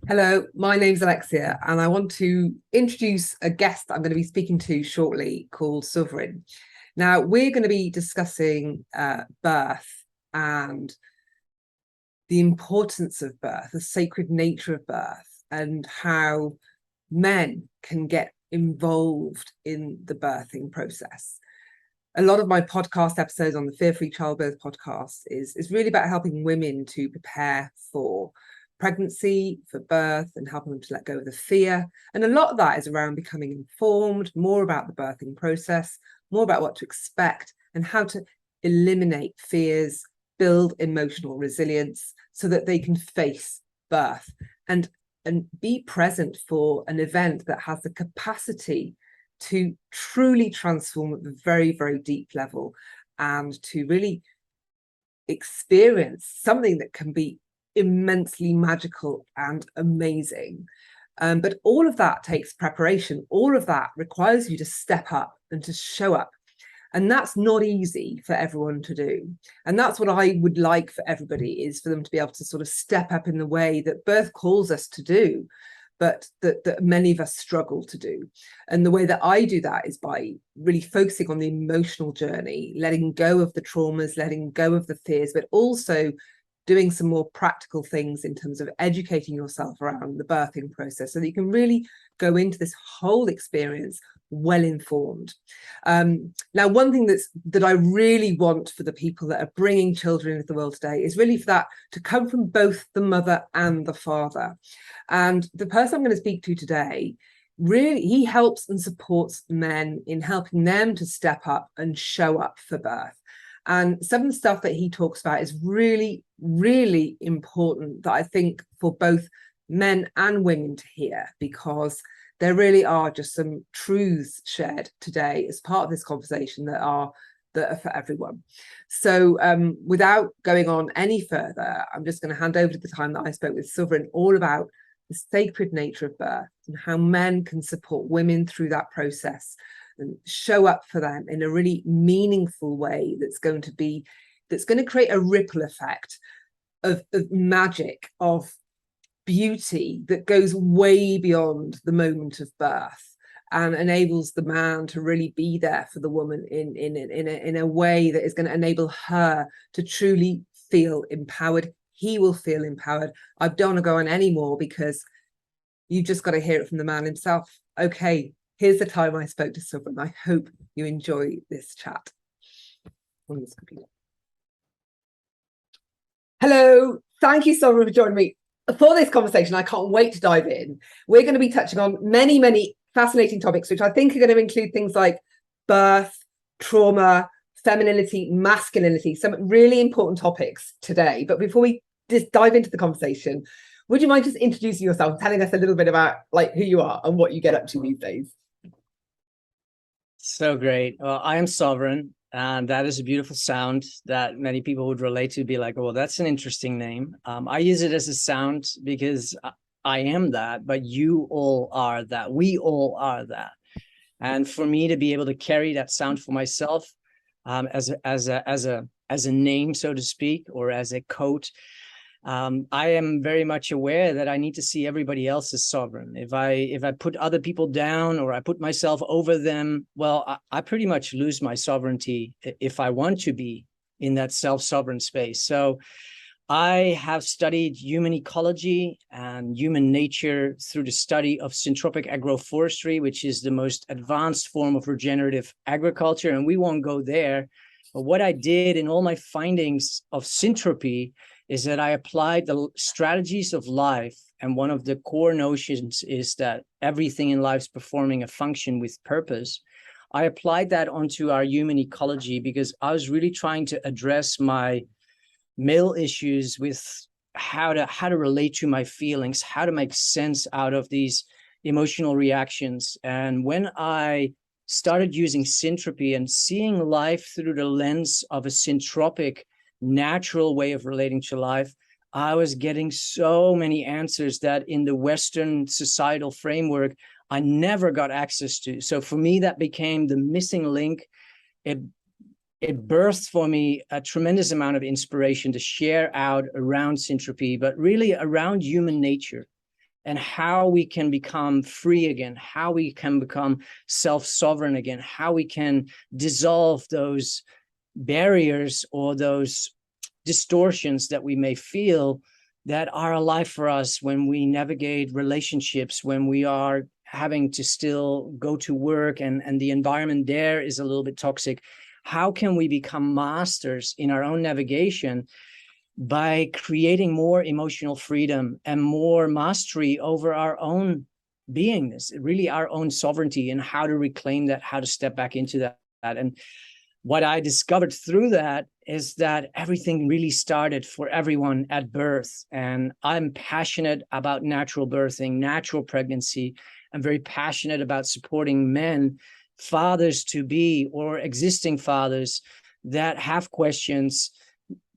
Hello, my name's Alexia, and I want to introduce a guest that I'm going to be speaking to shortly called Sovereign. Now, we're going to be discussing birth and the importance of birth, the sacred nature of birth, and how men can get involved in the birthing process. A lot of my podcast episodes on the Fear-Free Childbirth podcast is really about helping women to prepare for pregnancy, for birth, and helping them to let go of the fear. And a lot of that is around becoming informed, more about the birthing process, more about what to expect and how to eliminate fears, build emotional resilience so that they can face birth and be present for an event that has the capacity to truly transform at the very, very deep level and to really experience something that can be immensely magical and amazing. But all of that takes preparation. All of that requires you to step up and to show up. And that's not easy for everyone to do. And that's what I would like for everybody, is for them to be able to sort of step up in the way that birth calls us to do, but that many of us struggle to do. And the way that I do that is by really focusing on the emotional journey, letting go of the traumas, letting go of the fears, but also doing some more practical things in terms of educating yourself around the birthing process so that you can really go into this whole experience well informed. Now, one thing that I really want for the people that are bringing children into the world today is really for that to come from both the mother and the father. And the person I'm going to speak to today, really, he helps and supports men in helping them to step up and show up for birth. And some of the stuff that he talks about is really, really important that I think for both men and women to hear, because there really are just some truths shared today as part of this conversation that are for everyone. So without going on any further, I'm just going to hand over to the time that I spoke with Sovereign all about the sacred nature of birth and how men can support women through that process and show up for them in a really meaningful way that's going to create a ripple effect of magic, of beauty that goes way beyond the moment of birth and enables the man to really be there for the woman in a way that is going to enable her to truly feel empowered. He will feel empowered. I don't want to go on anymore because you've just got to hear it from the man himself. Okay, here's the time I spoke to Sovereign. I hope you enjoy this chat on this computer. Hello, thank you, Sovereign, for joining me for this conversation. I can't wait to dive in. We're going to be touching on many, many fascinating topics, which I think are going to include things like birth, trauma, femininity, masculinity, some really important topics today. But before we just dive into the conversation, would you mind just introducing yourself, telling us a little bit about like who you are and what you get up to these days? So great. Well, I am Sovereign, and that is a beautiful sound that many people would relate to, be like, oh, well, that's an interesting name. I use it as a sound because I am that, but you all are that. We all are that. And for me to be able to carry that sound for myself as a name, so to speak, or as a coat, I am very much aware that I need to see everybody else as sovereign. If I put other people down or I put myself over them, well, I pretty much lose my sovereignty if I want to be in that self-sovereign space. So I have studied human ecology and human nature through the study of syntropic agroforestry, which is the most advanced form of regenerative agriculture. And we won't go there. But what I did in all my findings of syntropy is that I applied the strategies of life. And one of the core notions is that everything in life is performing a function with purpose. I applied that onto our human ecology because I was really trying to address my male issues with how to relate to my feelings, how to make sense out of these emotional reactions. And when I started using syntropy and seeing life through the lens of a syntropic natural way of relating to life, I was getting so many answers that in the Western societal framework, I never got access to. So for me, that became the missing link. It birthed for me a tremendous amount of inspiration to share out around syntropy, but really around human nature. and how we can become free again, how we can become self-sovereign again, how we can dissolve those barriers or those distortions that we may feel that are alive for us when we navigate relationships, when we are having to still go to work and the environment there is a little bit toxic. How can we become masters in our own navigation by creating more emotional freedom and more mastery over our own beingness, really our own sovereignty, and how to reclaim that, how to step back into that. And what I discovered through that is that everything really started for everyone at birth. And I'm passionate about natural birthing, natural pregnancy. I'm very passionate about supporting men, fathers to be, or existing fathers that have questions,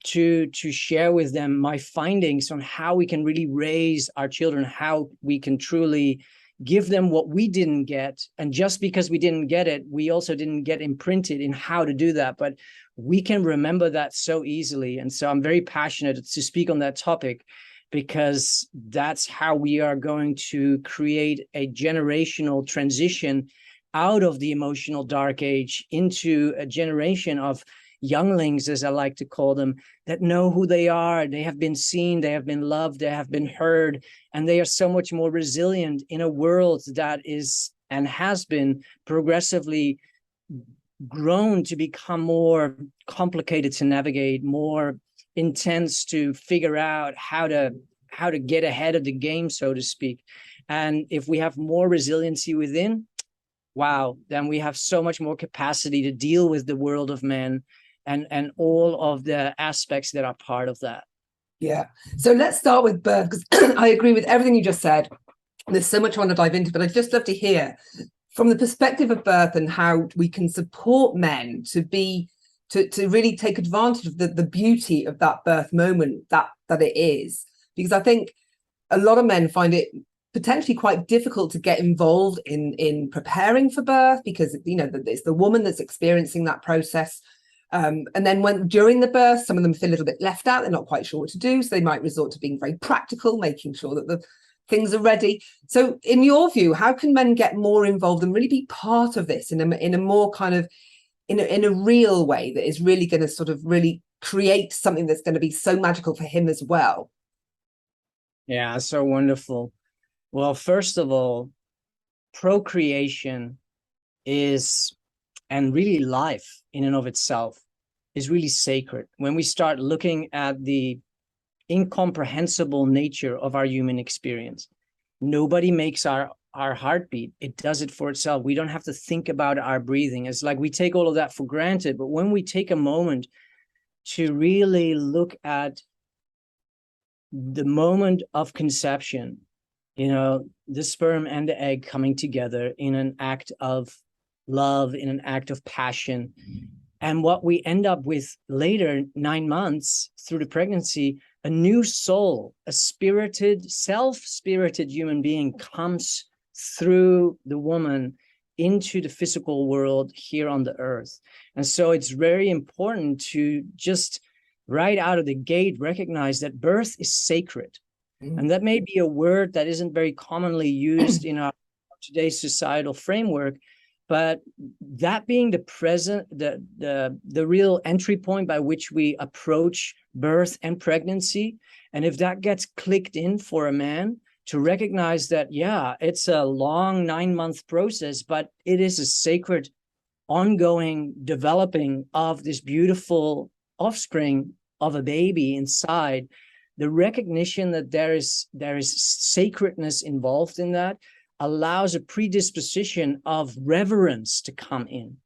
to share with them my findings on how we can really raise our children, how we can truly give them what we didn't get. And just because we didn't get it, we also didn't get imprinted in how to do that. But we can remember that so easily. And so I'm very passionate to speak on that topic, because that's how we are going to create a generational transition out of the emotional dark age into a generation of younglings, as I like to call them, that know who they are. They have been seen, they have been loved, they have been heard, and they are so much more resilient in a world that is and has been progressively grown to become more complicated to navigate, more intense to figure out how to get ahead of the game, so to speak. And if we have more resiliency within, wow, then we have so much more capacity to deal with the world of men and all of the aspects that are part of that. Yeah. So let's start with birth, because I agree with everything you just said. There's so much I want to dive into, but I'd just love to hear from the perspective of birth and how we can support men to really take advantage of the beauty of that birth moment that it is. Because I think a lot of men find it potentially quite difficult to get involved in preparing for birth, because it's the woman that's experiencing that process. And then during the birth, some of them feel a little bit left out. They're not quite sure what to do. So they might resort to being very practical, making sure that the things are ready. So in your view, how can men get more involved and really be part of this in a more kind of, in a real way that is really going to sort of really create something that's going to be so magical for him as well? Yeah, so wonderful. Well, first of all, procreation is, and really life in and of itself, is really sacred. When we start looking at the incomprehensible nature of our human experience, nobody makes our heartbeat. It does it for itself. We don't have to think about our breathing. It's like we take all of that for granted. But when we take a moment to really look at the moment of conception, the sperm and the egg coming together in an act of love, in an act of passion, and what we end up with later, 9 months through the pregnancy, a new soul, a spirited, self-spirited human being comes through the woman into the physical world here on the earth. And so it's very important to just right out of the gate recognize that birth is sacred. And that may be a word that isn't very commonly used in our today's societal framework, but that being the real entry point by which we approach birth and pregnancy. And if that gets clicked in for a man, to recognize that, yeah, it's a long 9-month process, but it is a sacred, ongoing developing of this beautiful offspring of a baby inside. The recognition that there is sacredness involved in that allows a predisposition of reverence to come in.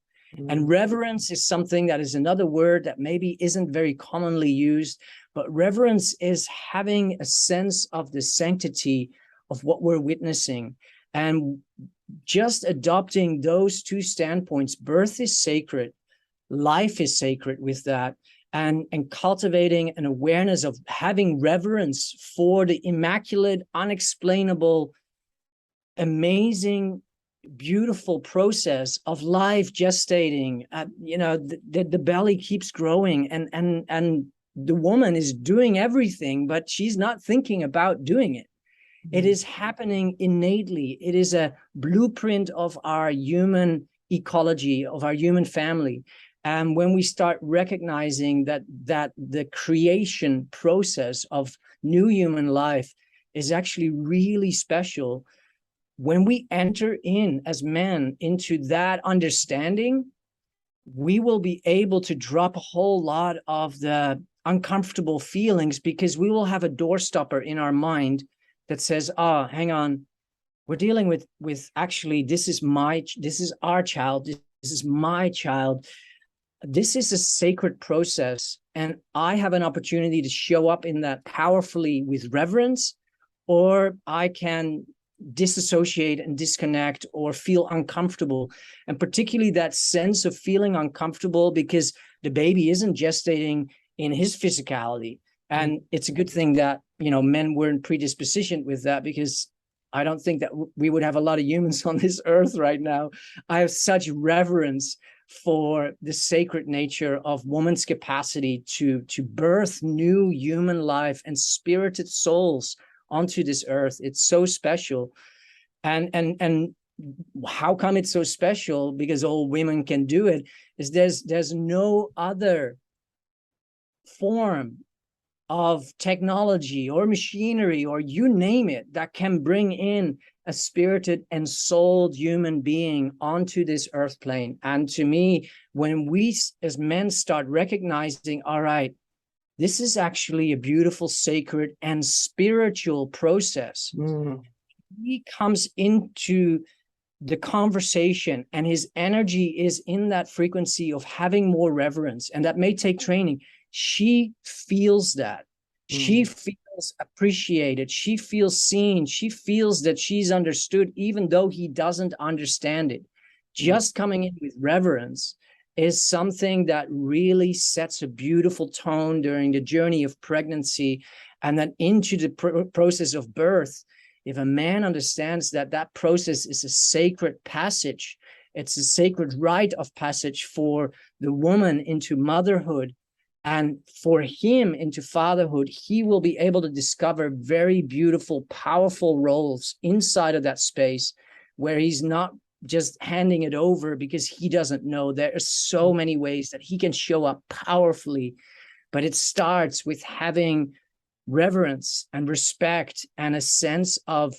And reverence is something that is another word that maybe isn't very commonly used, but reverence is having a sense of the sanctity of what we're witnessing. And just adopting those two standpoints, birth is sacred, life is sacred with that, and cultivating an awareness of having reverence for the immaculate, unexplainable, amazing, beautiful process of life gestating. The belly keeps growing, and the woman is doing everything, but she's not thinking about doing it. It is happening innately. It is a blueprint of our human ecology, of our human family. And when we start recognizing that the creation process of new human life is actually really special, when we enter in as men into that understanding, we will be able to drop a whole lot of the uncomfortable feelings, because we will have a doorstopper in our mind that says, oh, hang on, we're dealing with actually, this is our child, this is my child. This is a sacred process, and I have an opportunity to show up in that powerfully with reverence, or I can disassociate and disconnect or feel uncomfortable. And particularly that sense of feeling uncomfortable because the baby isn't gestating in his physicality. And it's a good thing that, you know, men weren't predispositioned with that, because I don't think that we would have a lot of humans on this earth right now. I have such reverence for the sacred nature of woman's capacity to birth new human life and spirited souls onto this earth. It's so special. And how come it's so special? Because all women can do it. Is there's no other form of technology or machinery, or you name it, that can bring in a spirited and souled human being onto this earth plane. And to me, when we as men start recognizing, all right, this is actually a beautiful, sacred, and spiritual process. He comes into the conversation and his energy is in that frequency of having more reverence, and that may take training. She feels that. She feels appreciated. She feels seen. She feels that she's understood, even though he doesn't understand it. Just coming in with reverence is something that really sets a beautiful tone during the journey of pregnancy, and then into the process of birth. If a man understands that that process is a sacred passage, it's a sacred rite of passage for the woman into motherhood and for him into fatherhood, he will be able to discover very beautiful, powerful roles inside of that space, where he's not just handing it over because he doesn't know. There are so many ways that he can show up powerfully, but it starts with having reverence and respect and a sense of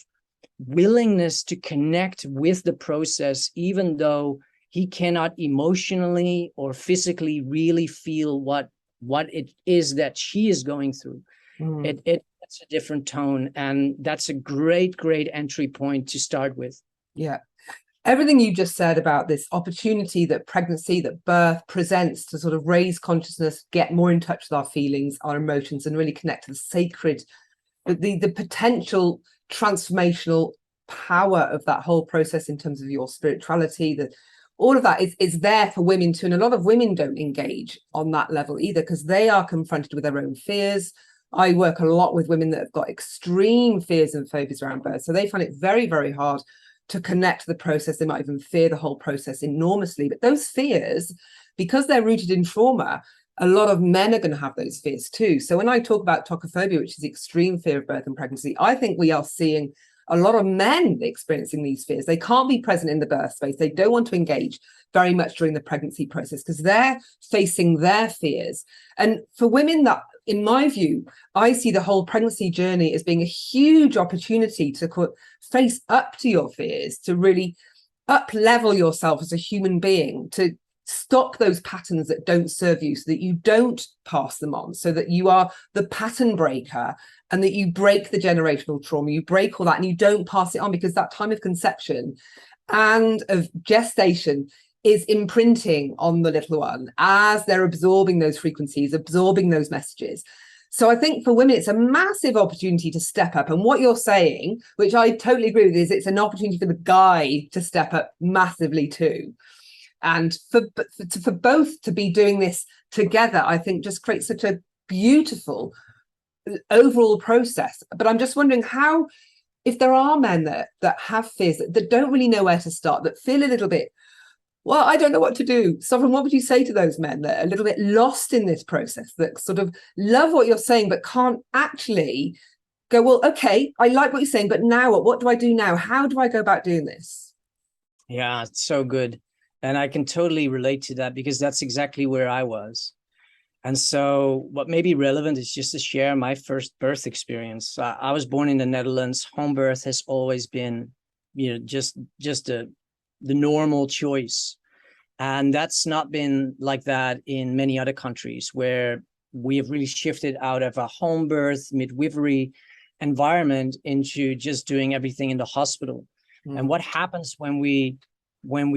willingness to connect with the process, even though he cannot emotionally or physically really feel what it is that she is going through. It's a different tone, and that's a great entry point to start with. Yeah, everything you just said about this opportunity that pregnancy, that birth presents to sort of raise consciousness, get more in touch with our feelings, our emotions, and really connect to the sacred, the potential transformational power of that whole process in terms of your spirituality, that all of that is there for women too. And a lot of women don't engage on that level either, because they are confronted with their own fears. I work a lot with women that have got extreme fears and phobias around birth, so they find it very, very hard to connect to the process. They might even fear the whole process enormously. But those fears, because they're rooted in trauma, a lot of men are going to have those fears too. So when I talk about tocophobia, which is extreme fear of birth and pregnancy, I think we are seeing a lot of men experiencing these fears. They can't be present in the birth space. They don't want to engage very much during the pregnancy process because they're facing their fears. And for women, that, in my view, I see the whole pregnancy journey as being a huge opportunity to face up to your fears, to really up-level yourself as a human being, to stop those patterns that don't serve you, so that you don't pass them on, so that you are the pattern breaker, and that you break the generational trauma, you break all that, and you don't pass it on, because that time of conception and of gestation is imprinting on the little one as they're absorbing those frequencies, absorbing those messages. So I think for women, it's a massive opportunity to step up. And what you're saying, which I totally agree with, is it's an opportunity for the guy to step up massively too. And for both to be doing this together, I think just creates such a beautiful overall process. But I'm just wondering how, if there are men that have fears, that don't really know where to start, that feel a little bit, well, I don't know what to do. Sovereign, what would you say to those men that are a little bit lost in this process, that sort of love what you're saying, but can't actually go, well, okay, I like what you're saying, but now what do I do now? How do I go about doing this? Yeah, it's so good. And I can totally relate to that because that's exactly where I was. And so what may be relevant is just to share my first birth experience. I was born in the Netherlands. Home birth has always been, just the normal choice. And that's not been like that in many other countries where we have really shifted out of a home birth, midwifery environment into just doing everything in the hospital. And what happens when we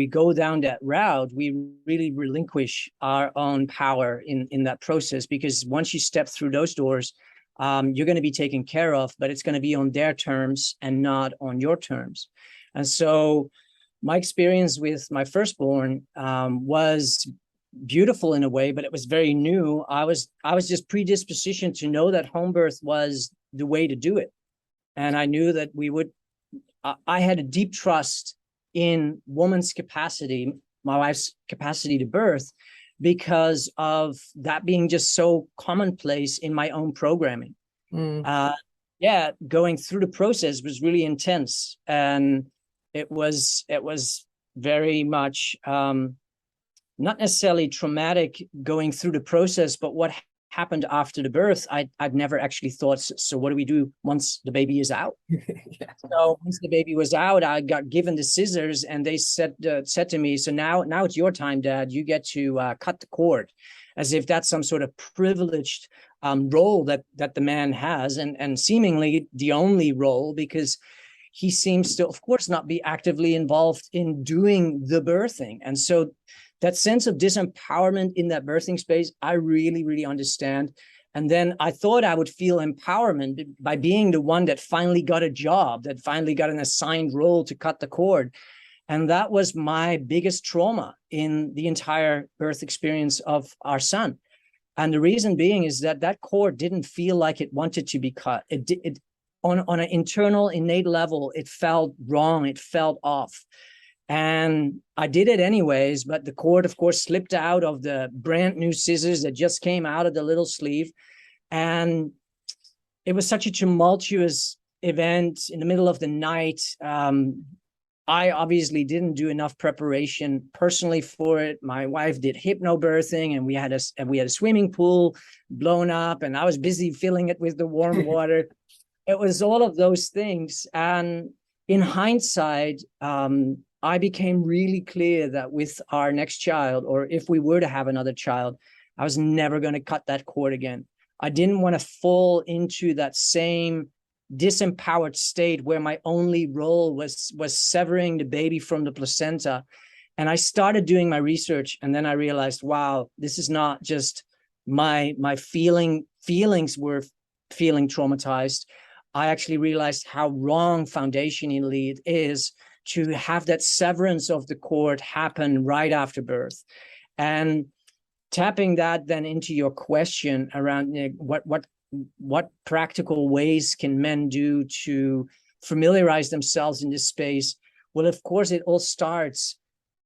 go down that route, we really relinquish our own power in that process, because once you step through those doors, you're going to be taken care of, but it's going to be on their terms and not on your terms. And so my experience with my firstborn was beautiful in a way, but it was very new. I was just predispositioned to know that home birth was the way to do it. And I knew that I had a deep trust in woman's capacity, my wife's capacity to birth, because of that being just so commonplace in my own programming. Yeah, going through the process was really intense, and it was very much not necessarily traumatic going through the process, but what happened after the birth, I'd never actually thought, so what do we do once the baby is out? Yeah. So once the baby was out, I got given the scissors, and they said to me, so now it's your time, Dad. You get to cut the cord, as if that's some sort of privileged role that the man has, and seemingly the only role, because he seems to, of course, not be actively involved in doing the birthing. And so that sense of disempowerment in that birthing space, I really, really understand. And then I thought I would feel empowerment by being the one that finally got a job, that finally got an assigned role to cut the cord. And that was my biggest trauma in the entire birth experience of our son. And the reason being is that cord didn't feel like it wanted to be cut. It on an internal innate level, it felt wrong. It felt off. And I did it anyways, but the cord, of course, slipped out of the brand new scissors that just came out of the little sleeve. And it was such a tumultuous event in the middle of the night. I obviously didn't do enough preparation personally for it. My wife did hypnobirthing, and we had a swimming pool blown up, and I was busy filling it with the warm water. It was all of those things. And in hindsight, I became really clear that with our next child, or if we were to have another child, I was never going to cut that cord again. I didn't want to fall into that same disempowered state where my only role was severing the baby from the placenta. And I started doing my research, and then I realized, wow, this is not just my feelings were feeling traumatized. I actually realized how wrong foundationally it is to have that severance of the cord happen right after birth. And tapping that then into your question around what practical ways can men do to familiarize themselves in this space? Well, of course, it all starts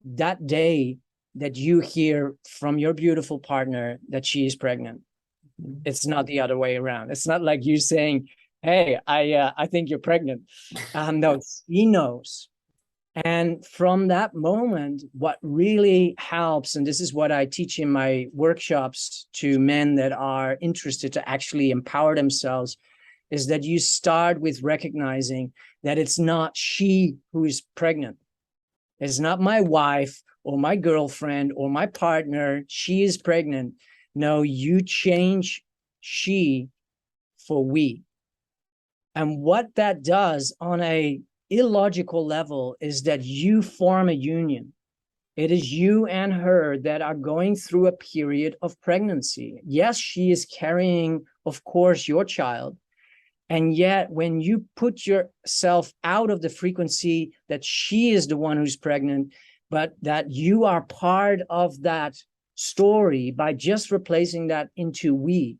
that day that you hear from your beautiful partner that she is pregnant. It's not the other way around. It's not like you saying, hey, I think you're pregnant. No, he knows. And from that moment, what really helps, and this is what I teach in my workshops to men that are interested to actually empower themselves, is that you start with recognizing that it's not she who is pregnant. It's not my wife or my girlfriend or my partner. She is pregnant. No, you change she for we. And what that does on a illogical level is that you form a union. It is you and her that are going through a period of pregnancy. Yes, she is carrying, of course, your child. And yet, when you put yourself out of the frequency that she is the one who's pregnant, but that you are part of that story by just replacing that into we,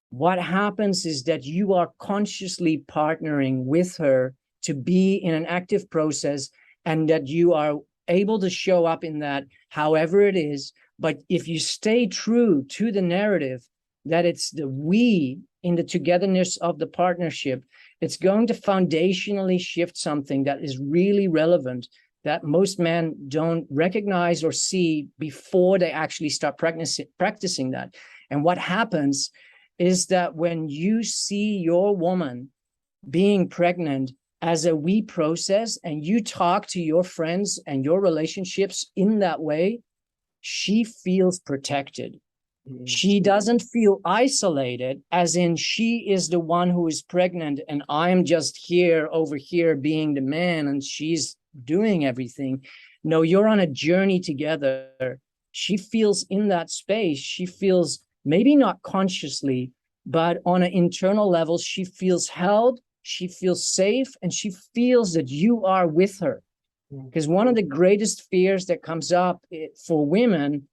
what happens is that you are consciously partnering with her to be in an active process, and that you are able to show up in that however it is. But if you stay true to the narrative that it's the we in the togetherness of the partnership, it's going to foundationally shift something that is really relevant that most men don't recognize or see before they actually start practicing that. And what happens is that when you see your woman being pregnant as a we process, and you talk to your friends and your relationships in that way, she feels protected. She doesn't feel isolated, as in she is the one who is pregnant and I'm just here over here being the man and she's doing everything. No, you're on a journey together. She feels in that space. She feels, maybe not consciously, but on an internal level, she feels held, she feels safe, and she feels that you are with her. Because one of the greatest fears that comes up for women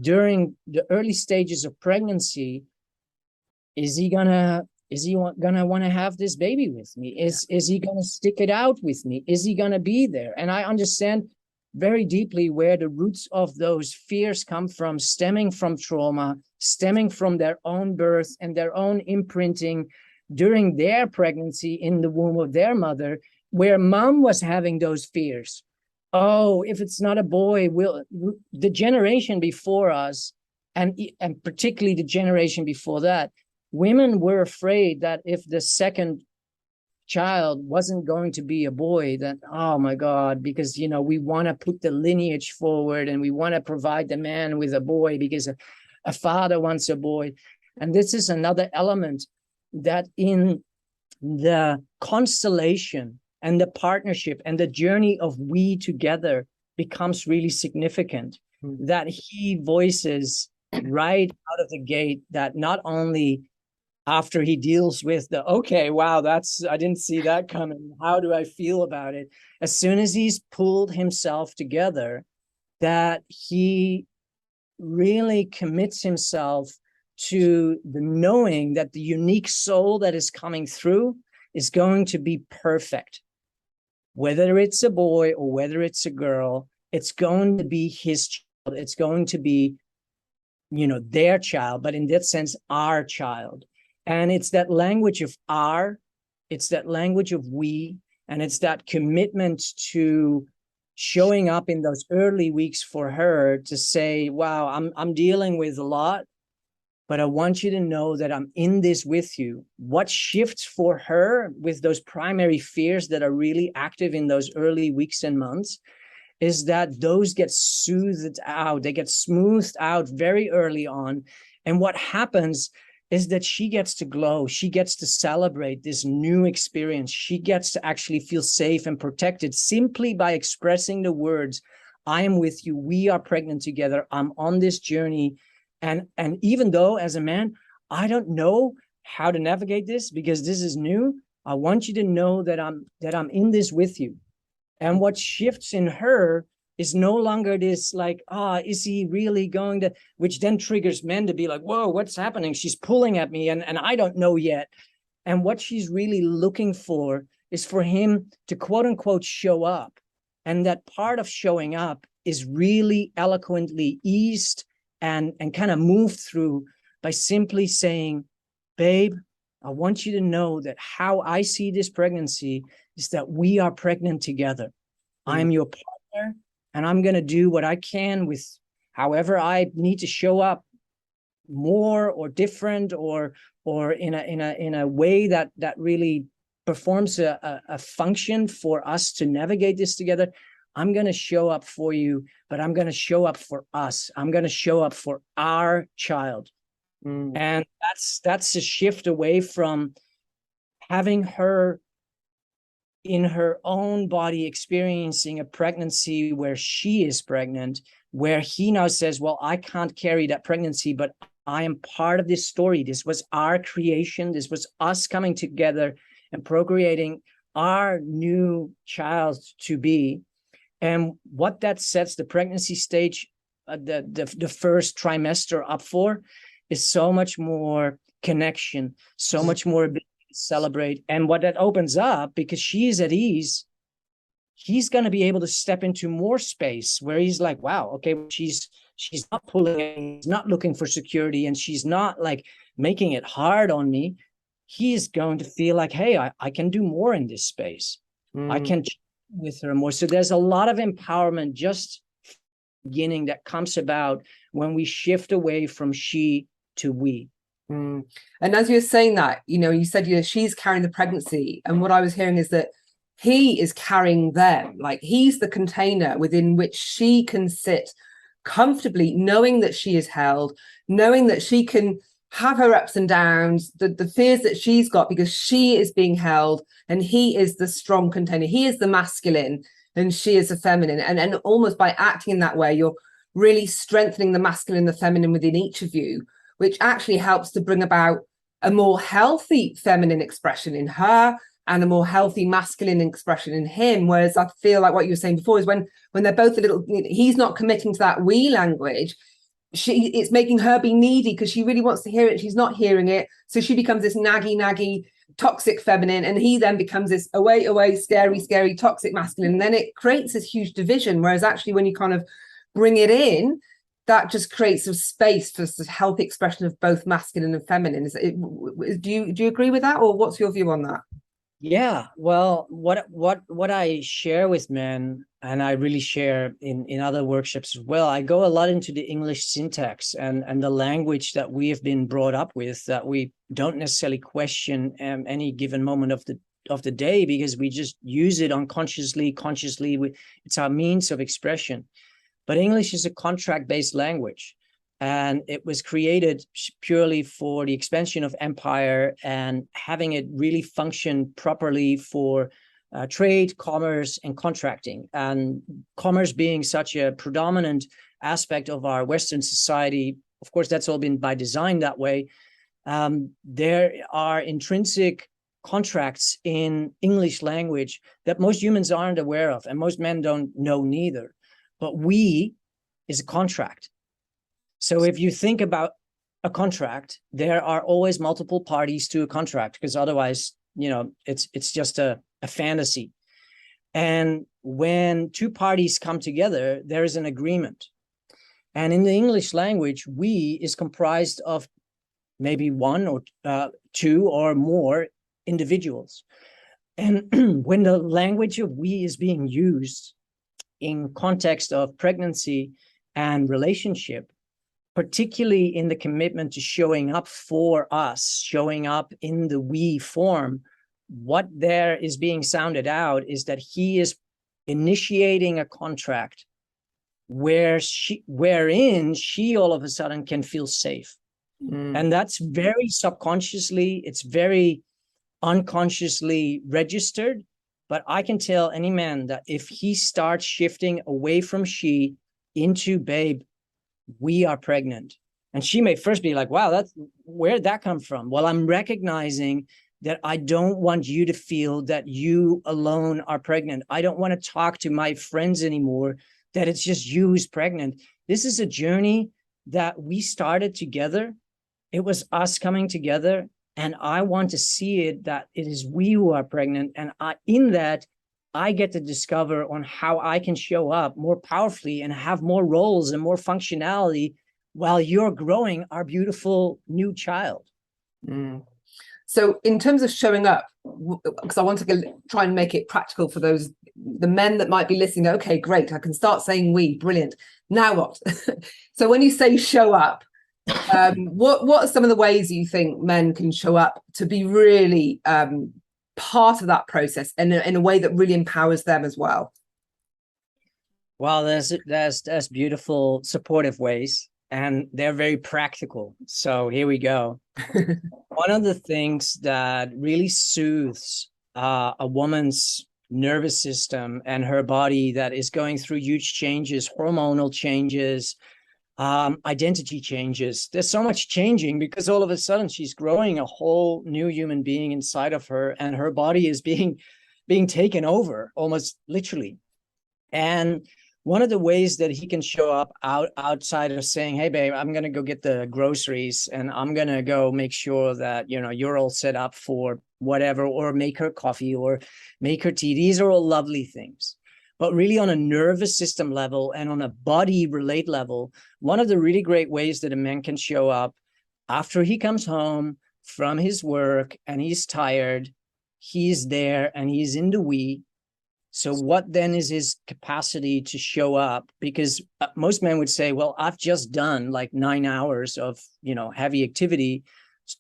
during the early stages of pregnancy is he gonna want to have this baby with me? Is he gonna stick it out with me? Is he gonna be there? And I understand very deeply where the roots of those fears come from, stemming from trauma, stemming from their own birth and their own imprinting during their pregnancy in the womb of their mother, where mom was having those fears. Oh, if it's not a boy, the generation before us, and particularly the generation before that, women were afraid that if the second child wasn't going to be a boy, then, oh my God, because, you know, we want to put the lineage forward and we want to provide the man with a boy because a father wants a boy. And this is another element that in the constellation and the partnership and the journey of we together becomes really significant, that he voices right out of the gate that not only after he deals with the, okay, wow, I didn't see that coming, how do I feel about it? As soon as he's pulled himself together, that he really commits himself to the knowing that the unique soul that is coming through is going to be perfect. Whether it's a boy or whether it's a girl, it's going to be his child. It's going to be, you know, their child, but in that sense, our child. And it's that language of our, it's that language of we, and it's that commitment to showing up in those early weeks for her to say, wow, I'm dealing with a lot, but I want you to know that I'm in this with you. What shifts for her with those primary fears that are really active in those early weeks and months is that those get soothed out. They get smoothed out very early on. And what happens is that she gets to glow. She gets to celebrate this new experience. She gets to actually feel safe and protected simply by expressing the words, I am with you. We are pregnant together. I'm on this journey. And even though as a man, I don't know how to navigate this because this is new, I want you to know that I'm in this with you. And what shifts in her is no longer this like, is he really going to, which then triggers men to be like, whoa, what's happening? She's pulling at me and I don't know yet. And what she's really looking for is for him to quote unquote show up. And that part of showing up is really eloquently eased and kind of moved through by simply saying, babe, I want you to know that how I see this pregnancy is that we are pregnant together. I'm your partner, and I'm going to do what I can with however I need to show up more or different or in a way that really performs a function for us to navigate this together. I'm going to show up for you, but I'm going to show up for us. I'm going to show up for our child. And that's a shift away from having her in her own body experiencing a pregnancy where she is pregnant, where he now says, well, I can't carry that pregnancy, but I am part of this story. This was our creation. This was us coming together and procreating our new child to be. And what that sets the pregnancy stage, the first trimester up for, is so much more connection, so much more ability to celebrate. And what that opens up, because she's at ease, he's going to be able to step into more space where he's like, wow, okay, she's she's not pulling in, she's not looking for security, and she's not like making it hard on me, he's going to feel like, hey, I can do more in this space. I can with her more. So there's a lot of empowerment just beginning that comes about when we shift away from she to we. And as you were saying that, you said, she's carrying the pregnancy. And what I was hearing is that he is carrying them, like he's the container within which she can sit comfortably, knowing that she is held, knowing that she can have her ups and downs, the fears that she's got, because she is being held, and he is the strong container. He is the masculine and she is the feminine. And almost by acting in that way, you're really strengthening the masculine and the feminine within each of you, which actually helps to bring about a more healthy feminine expression in her and a more healthy masculine expression in him. Whereas I feel like what you were saying before is when they're both a little, he's not committing to that we language, it's making her be needy because she really wants to hear it. She's not hearing it. So she becomes this naggy, toxic feminine, and he then becomes this away, scary, toxic masculine. And then it creates this huge division. Whereas actually when you kind of bring it in, that just creates a space for this healthy expression of both masculine and feminine. Do you agree with that, or what's your view on that? Yeah, well, what I share with men, and I really share in other workshops as well, I go a lot into the English syntax and the language that we have been brought up with, that we don't necessarily question any given moment of the day, because we just use it unconsciously, consciously. It's our means of expression. But English is a contract-based language, and it was created purely for the expansion of empire and having it really function properly for trade, commerce, and contracting. And commerce being such a predominant aspect of our Western society, of course, that's all been by design that way. There are intrinsic contracts in English language that most humans aren't aware of, and most men don't know neither. But we is a contract. So if you think about a contract, there are always multiple parties to a contract, because otherwise, it's just a fantasy. And when two parties come together, there is an agreement. And in the English language, we is comprised of maybe one or two or more individuals. And when the language of we is being used in context of pregnancy and relationship, particularly in the commitment to showing up for us, showing up in the we form, what there is being sounded out is that he is initiating a contract wherein she all of a sudden can feel safe. And that's very subconsciously, it's very unconsciously registered. But I can tell any man that if he starts shifting away from she into babe, we are pregnant. And she may first be like, wow, where'd that come from? Well, I'm recognizing that I don't want you to feel that you alone are pregnant. I don't want to talk to my friends anymore that it's just you who's pregnant. This is a journey that we started together. It was us coming together. And I want to see it that it is we who are pregnant. And in that, I get to discover on how I can show up more powerfully and have more roles and more functionality while you're growing our beautiful new child. So in terms of showing up, because I want to try and make it practical for the men that might be listening. Okay, great. I can start saying we, brilliant. Now what? So when you say show up, what are some of the ways you think men can show up to be really part of that process and in a way that really empowers them as well? Well, there's beautiful supportive ways, and they're very practical. So here we go. One of the things that really soothes a woman's nervous system and her body that is going through huge changes, hormonal changes, identity changes. There's so much changing because all of a sudden she's growing a whole new human being inside of her, and her body is being taken over almost literally. And one of the ways that he can show up outside of saying, hey, babe, I'm going to go get the groceries and I'm going to go make sure that, you're all set up for whatever, or make her coffee or make her tea. These are all lovely things. but really on a nervous system level and on a body relate level. One of the really great ways that a man can show up after he comes home from his work and he's tired, he's there and he's in the we. So what then is his capacity to show up? Because most men would say, well, I've just done like 9 hours of, heavy activity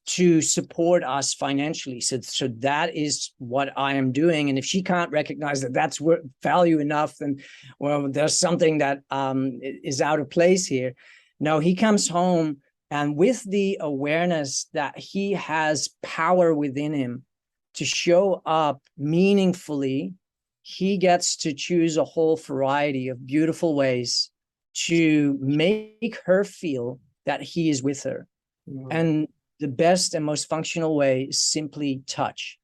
to support us financially. So that is what I am doing. And if she can't recognize that that's value enough, then, well, there's something that is out of place here. No, he comes home, and with the awareness that he has power within him to show up meaningfully, he gets to choose a whole variety of beautiful ways to make her feel that he is with her. And the best and most functional way is simply touch.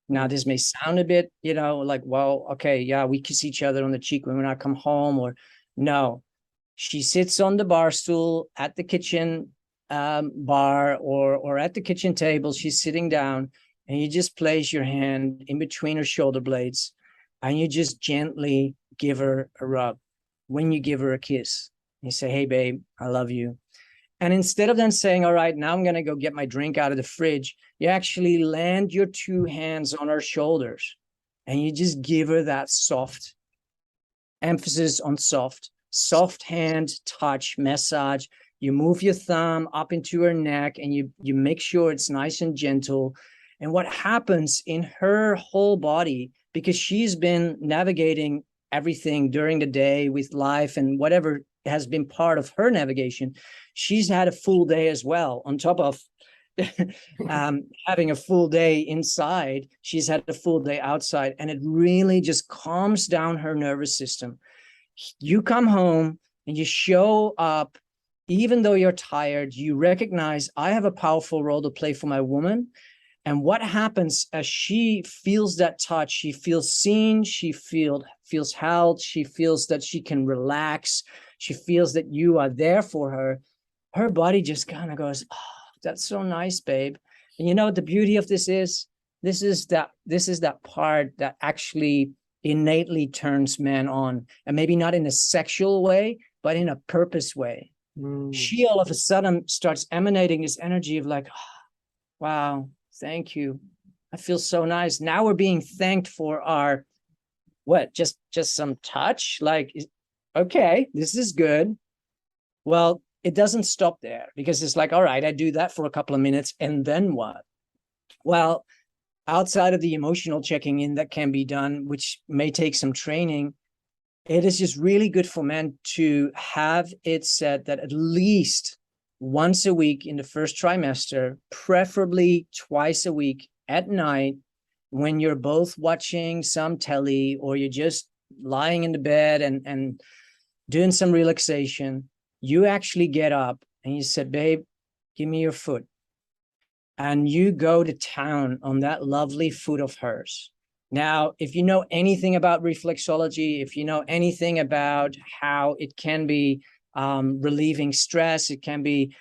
Now, this may sound a bit, like, well, okay, yeah, we kiss each other on the cheek when I come home, or no. She sits on the bar stool at the kitchen bar or at the kitchen table. She's sitting down, and you just place your hand in between her shoulder blades, and you just gently give her a rub. When you give her a kiss, you say, hey, babe, I love you. And instead of then saying, all right, now I'm going to go get my drink out of the fridge, you actually land your 2 hands on her shoulders, and you just give her that soft, emphasis on soft hand touch, massage. You move your thumb up into her neck, and you make sure it's nice and gentle. And what happens in her whole body, because she's been navigating everything during the day with life and whatever has been part of her navigation, she's had a full day as well. On top of having a full day inside, she's had a full day outside, and it really just calms down her nervous system. You come home and you show up, even though you're tired, you recognize I have a powerful role to play for my woman. And what happens as she feels that touch, she feels seen, she feels held, she feels that she can relax, she feels that you are there for her. Her body just kind of goes, oh, that's so nice, babe. And you know what the beauty of this is? This is that part that actually innately turns men on, and maybe not in a sexual way, but in a purpose way. She all of a sudden starts emanating this energy of like, oh, wow, thank you. I feel so nice. Now we're being thanked for our, just some touch. Like, okay, this is good. Well, it doesn't stop there, because it's like, all right, I do that for a couple of minutes, and then what? Well, outside of the emotional checking in that can be done, which may take some training, it is just really good for men to have it said that at least once a week in the first trimester, preferably twice a week at night, when you're both watching some telly or you're just lying in the bed and doing some relaxation, you actually get up and you said, babe, give me your foot. And you go to town on that lovely foot of hers. Now, if you know anything about reflexology, if you know anything about how it can be relieving stress, it can be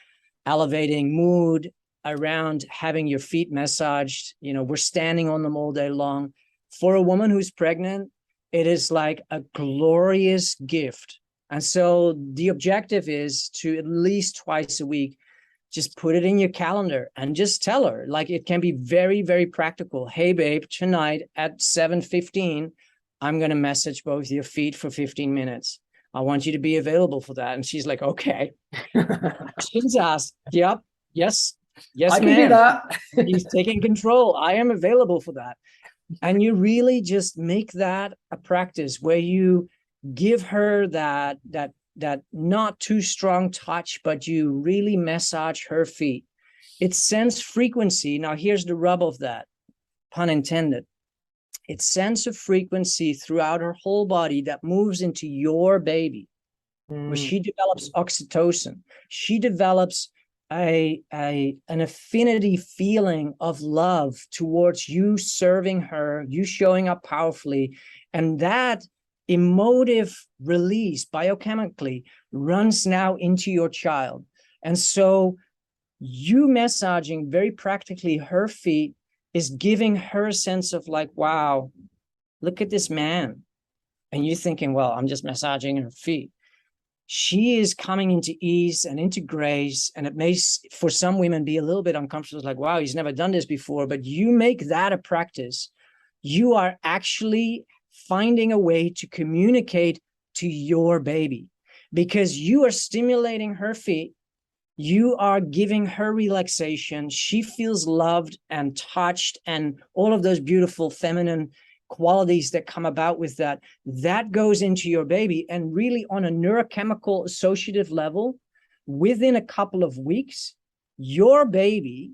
elevating mood around having your feet massaged, we're standing on them all day long. For a woman who's pregnant, it is like a glorious gift. And so the objective is to at least twice a week, just put it in your calendar and just tell her, like, it can be very, very practical. Hey, babe, tonight at 7:15, I'm going to message both your feet for 15 minutes. I want you to be available for that. And she's like, okay. She's asked, yep, yes, I can ma'am. do that. He's taking control. I am available for that. And you really just make that a practice where you give her that not too strong touch, but you really massage her feet. It sends frequency. Now, here's the rub of that, pun intended. It sends a frequency throughout her whole body that moves into your baby, where she develops oxytocin. She develops an affinity feeling of love towards you serving her, you showing up powerfully. And that emotive release biochemically runs now into your child. And so you massaging very practically her feet is giving her a sense of like, wow, look at this man. and you're thinking, well, I'm just massaging her feet. She is coming into ease and into grace. And it may, for some women, be a little bit uncomfortable. It's like, wow, he's never done this before. But you make that a practice. You are actually finding a way to communicate to your baby, because you are stimulating her feet. You are giving her relaxation. She feels loved and touched, and all of those beautiful feminine qualities that come about with that, that goes into your baby. And really, on a neurochemical associative level, within a couple of weeks, your baby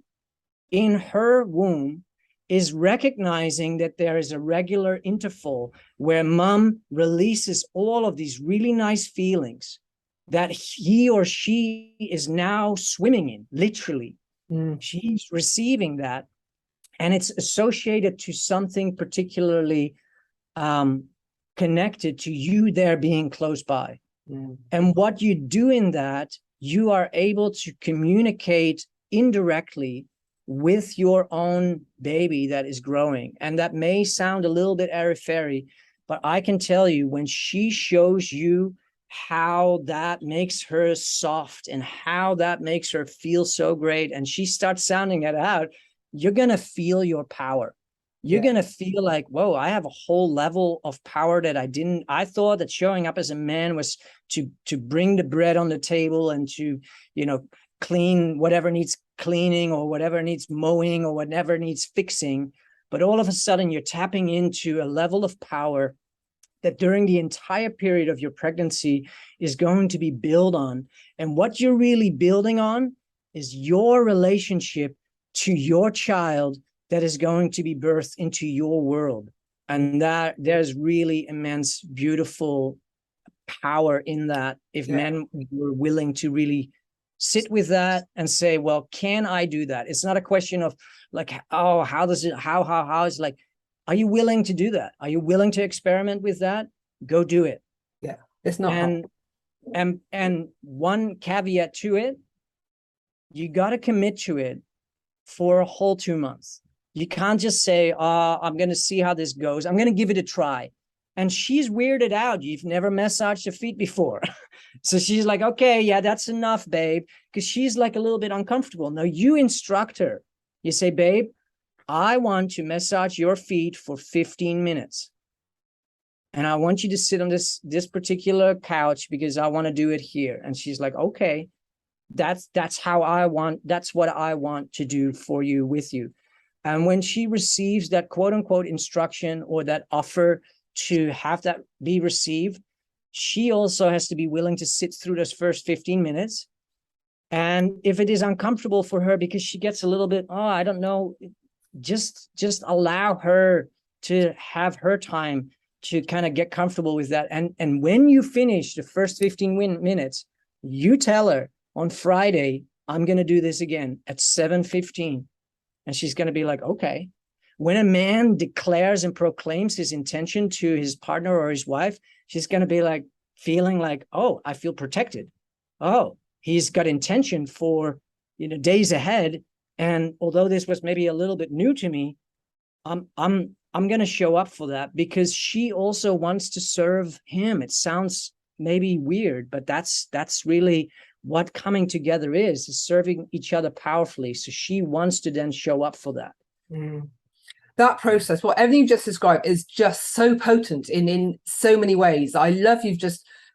in her womb is recognizing that there is a regular interval where mom releases all of these really nice feelings that he or she is now swimming in, literally. She's receiving that, and it's associated to something particularly connected to you there being close by. And what you do in that, you are able to communicate indirectly with your own baby that is growing. And that may sound a little bit airy-fairy, but I can tell you, when she shows you how that makes her soft and how that makes her feel so great, and she starts sounding it out, you're going to feel your power. You're going to feel like, whoa, I have a whole level of power that I thought that showing up as a man was to bring the bread on the table and to, clean whatever needs cleaning or whatever needs mowing or whatever needs fixing. But all of a sudden you're tapping into a level of power that during the entire period of your pregnancy is going to be built on. And what you're really building on is your relationship to your child that is going to be birthed into your world. And that there's really immense, beautiful power in that, if men were willing to really sit with that and say, well, can I do that? It's not a question of like, oh, how does it, how it's like, are you willing to do that? Are you willing to experiment with that? Go do it. Yeah, it's not hard. And one caveat to it, you got to commit to it for a whole 2 months. You can't just say, I'm going to see how this goes. I'm going to give it a try. And she's weirded out. You've never massaged her feet before. So she's like, okay, yeah, that's enough, babe. Because she's like a little bit uncomfortable. Now you instruct her. You say, babe, I want to massage your feet for 15 minutes. And I want you to sit on this particular couch because I want to do it here. And she's like, okay, that's what I want to do for you, with you. And when she receives that quote unquote instruction or that offer to have that be received, she also has to be willing to sit through those first 15 minutes. And if it is uncomfortable for her because she gets a little bit, I don't know, just allow her to have her time to kind of get comfortable with that. And when you finish the first 15 minutes, you tell her, on Friday, I'm going to do this again at 7:15. And she's going to be like, okay. When a man declares and proclaims his intention to his partner or his wife, she's going to be like, feeling like, oh, I feel protected. Oh, he's got intention for, days ahead. And although this was maybe a little bit new to me, I'm going to show up for that, because she also wants to serve him. It sounds maybe weird, but that's really what coming together is serving each other powerfully. So she wants to then show up for that. That process, what everything you just described, is just so potent in so many ways. I love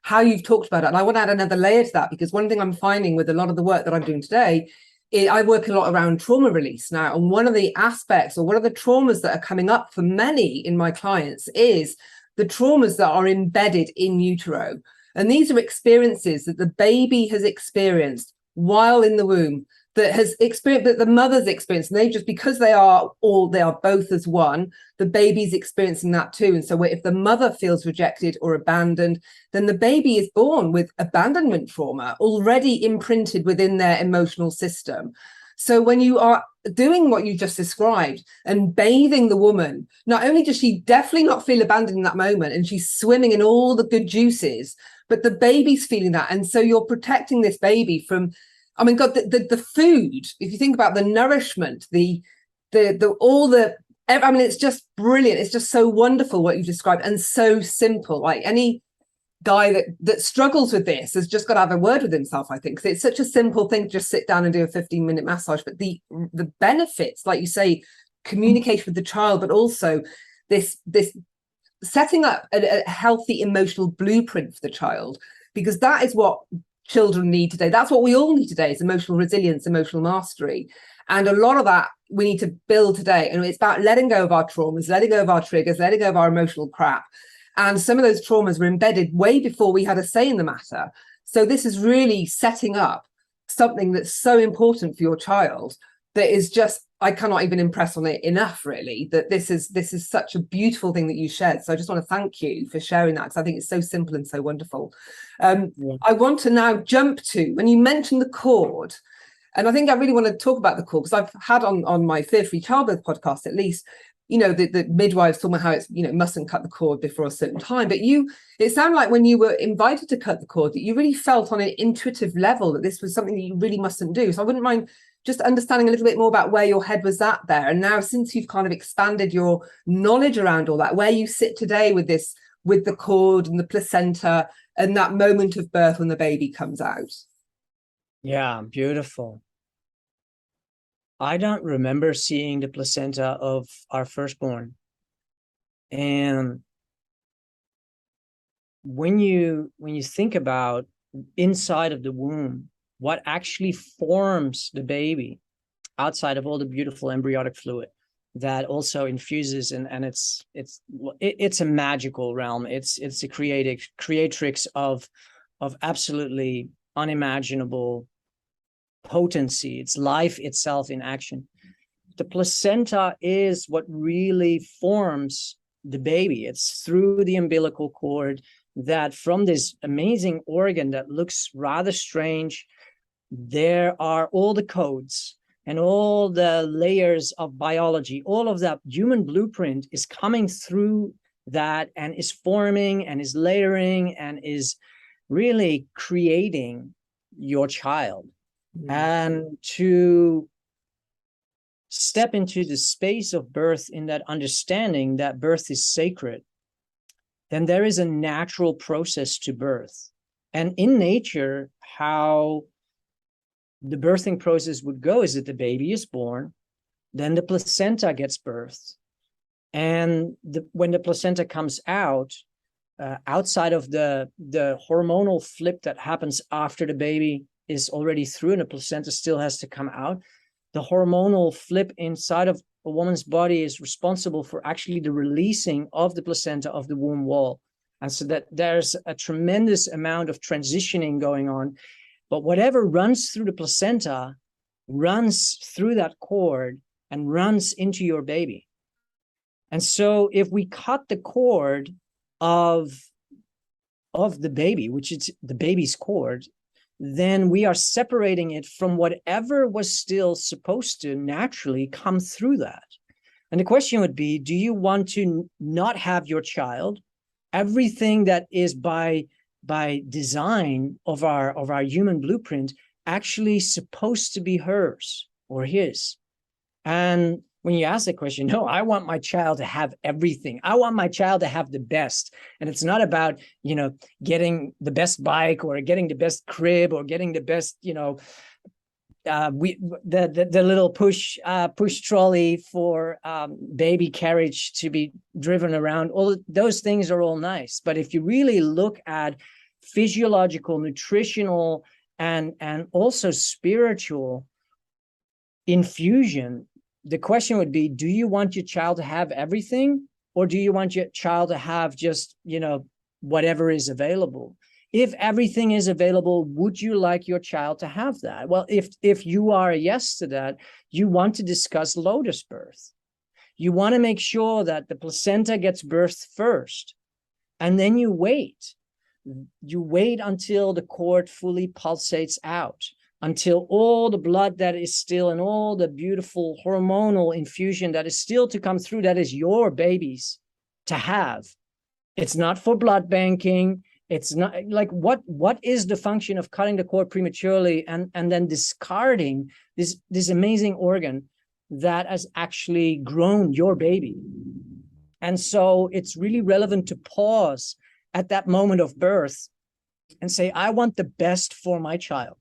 how you've talked about it. And I want to add another layer to that, because one thing I'm finding with a lot of the work that I'm doing today, I work a lot around trauma release now. And one of the aspects, or one of the traumas that are coming up for many in my clients, is the traumas that are embedded in utero. And these are experiences that the baby has experienced while in the womb, that the mother's experienced, and because they are both as one, the baby's experiencing that too. And so if the mother feels rejected or abandoned, then the baby is born with abandonment trauma already imprinted within their emotional system. So when you are doing what you just described and bathing the woman, not only does she definitely not feel abandoned in that moment, and she's swimming in all the good juices, but the baby's feeling that. And so you're protecting this baby from, I mean, God, the food, if you think about the nourishment, all the I mean, it's just brilliant. It's just so wonderful what you've described, and so simple. Like any guy that struggles with this has just got to have a word with himself, I think, because it's such a simple thing to just sit down and do a 15-minute massage. But the benefits, like you say, communication with the child, but also this setting up a healthy emotional blueprint for the child, because that is what children need today. That's what we all need today, is emotional resilience, emotional mastery. And a lot of that we need to build today. And it's about letting go of our traumas, letting go of our triggers, letting go of our emotional crap. And some of those traumas were embedded way before we had a say in the matter. So this is really setting up something that's so important for your child that is just, I cannot even impress on it enough, really, that this is such a beautiful thing that you shared. So I just want to thank you for sharing that, because I think it's so simple and so wonderful. I want to now jump to, when you mentioned the cord, and I think I really want to talk about the cord, because I've had on my Fear-Free Childbirth podcast, at least, you know, the midwives talking about how it's, you know, mustn't cut the cord before a certain time. But it sounded like when you were invited to cut the cord, that you really felt on an intuitive level that this was something that you really mustn't do. So I wouldn't mind just understanding a little bit more about where your head was at there. And now, since you've kind of expanded your knowledge around all that, where you sit today with this, with the cord and the placenta and that moment of birth when the baby comes out. Yeah, beautiful. I don't remember seeing the placenta of our firstborn. And when you think about inside of the womb, what actually forms the baby outside of all the beautiful embryonic fluid that also infuses, and it's a magical realm. It's the creatrix of absolutely unimaginable potency. It's life itself in action. The placenta is what really forms the baby. It's through the umbilical cord that, from this amazing organ that looks rather strange, there are all the codes and all the layers of biology. All of that human blueprint is coming through that, and is forming and is layering and is really creating your child. And to step into the space of birth in that understanding that birth is sacred, then there is a natural process to birth. And in nature, how the birthing process would go is that the baby is born, then the placenta gets birthed. And when the placenta comes out, outside of the hormonal flip that happens after the baby is already through and the placenta still has to come out, the hormonal flip inside of a woman's body is responsible for actually the releasing of the placenta of the womb wall. And so that there's a tremendous amount of transitioning going on. But whatever runs through the placenta runs through that cord and runs into your baby. And so if we cut the cord of the baby, which is the baby's cord, then we are separating it from whatever was still supposed to naturally come through that. And the question would be, do you want to not have your child, everything that is by design of our human blueprint actually supposed to be hers or his? And when you ask that question, no, I want my child to have everything. I want my child to have the best. And it's not about, getting the best bike or getting the best crib or getting the best, the little push trolley for baby carriage to be driven around. All those things are all nice. But if you really look at physiological, nutritional, and also spiritual infusion, the question would be, do you want your child to have everything, or do you want your child to have just, whatever is available? If everything is available, would you like your child to have that? Well, if you are a yes to that, you want to discuss lotus birth. You want to make sure that the placenta gets birthed first, and then you wait. You wait until the cord fully pulsates out, until all the blood that is still and all the beautiful hormonal infusion that is still to come through, that is your baby's to have. It's not for blood banking. It's not like, what is the function of cutting the cord prematurely and then discarding this amazing organ that has actually grown your baby. And so it's really relevant to pause at that moment of birth and say, I want the best for my child.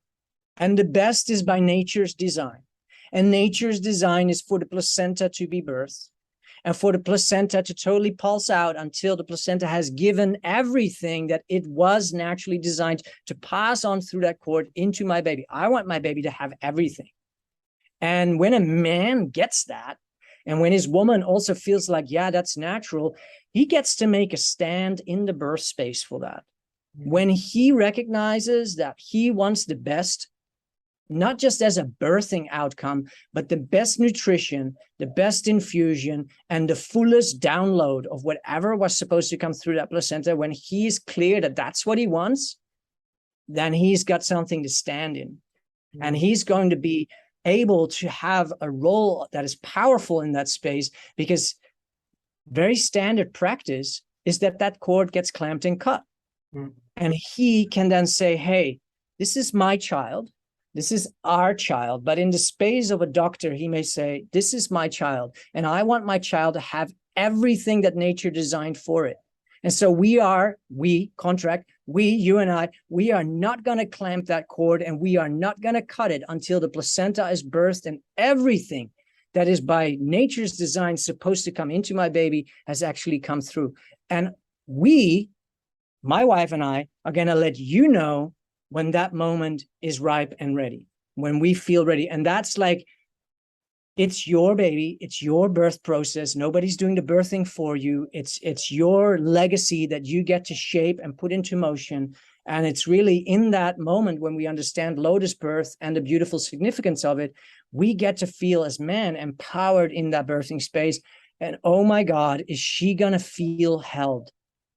And the best is by nature's design. And nature's design is for the placenta to be birthed and for the placenta to totally pulse out until the placenta has given everything that it was naturally designed to pass on through that cord into my baby. I want my baby to have everything. And when a man gets that, and when his woman also feels like, yeah, that's natural, he gets to make a stand in the birth space for that. When he recognizes that he wants the best, not just as a birthing outcome, but the best nutrition, the best infusion, and the fullest download of whatever was supposed to come through that placenta, when he's clear that that's what he wants, then he's got something to stand in. And he's going to be able to have a role that is powerful in that space, because very standard practice is that that cord gets clamped and cut. And he can then say, hey, this is my child. This is our child. But in the space of a doctor, he may say, this is my child, and I want my child to have everything that nature designed for it. And so you and I, we are not going to clamp that cord, and we are not going to cut it until the placenta is birthed and everything that is by nature's design supposed to come into my baby has actually come through. And my wife and I, are going to let you know when that moment is ripe and ready, when we feel ready. And that's like, it's your baby, it's your birth process. Nobody's doing the birthing for you. It's your legacy that you get to shape and put into motion. And it's really in that moment when we understand lotus birth and the beautiful significance of it, we get to feel as men empowered in that birthing space. And oh my God, is she going to feel held?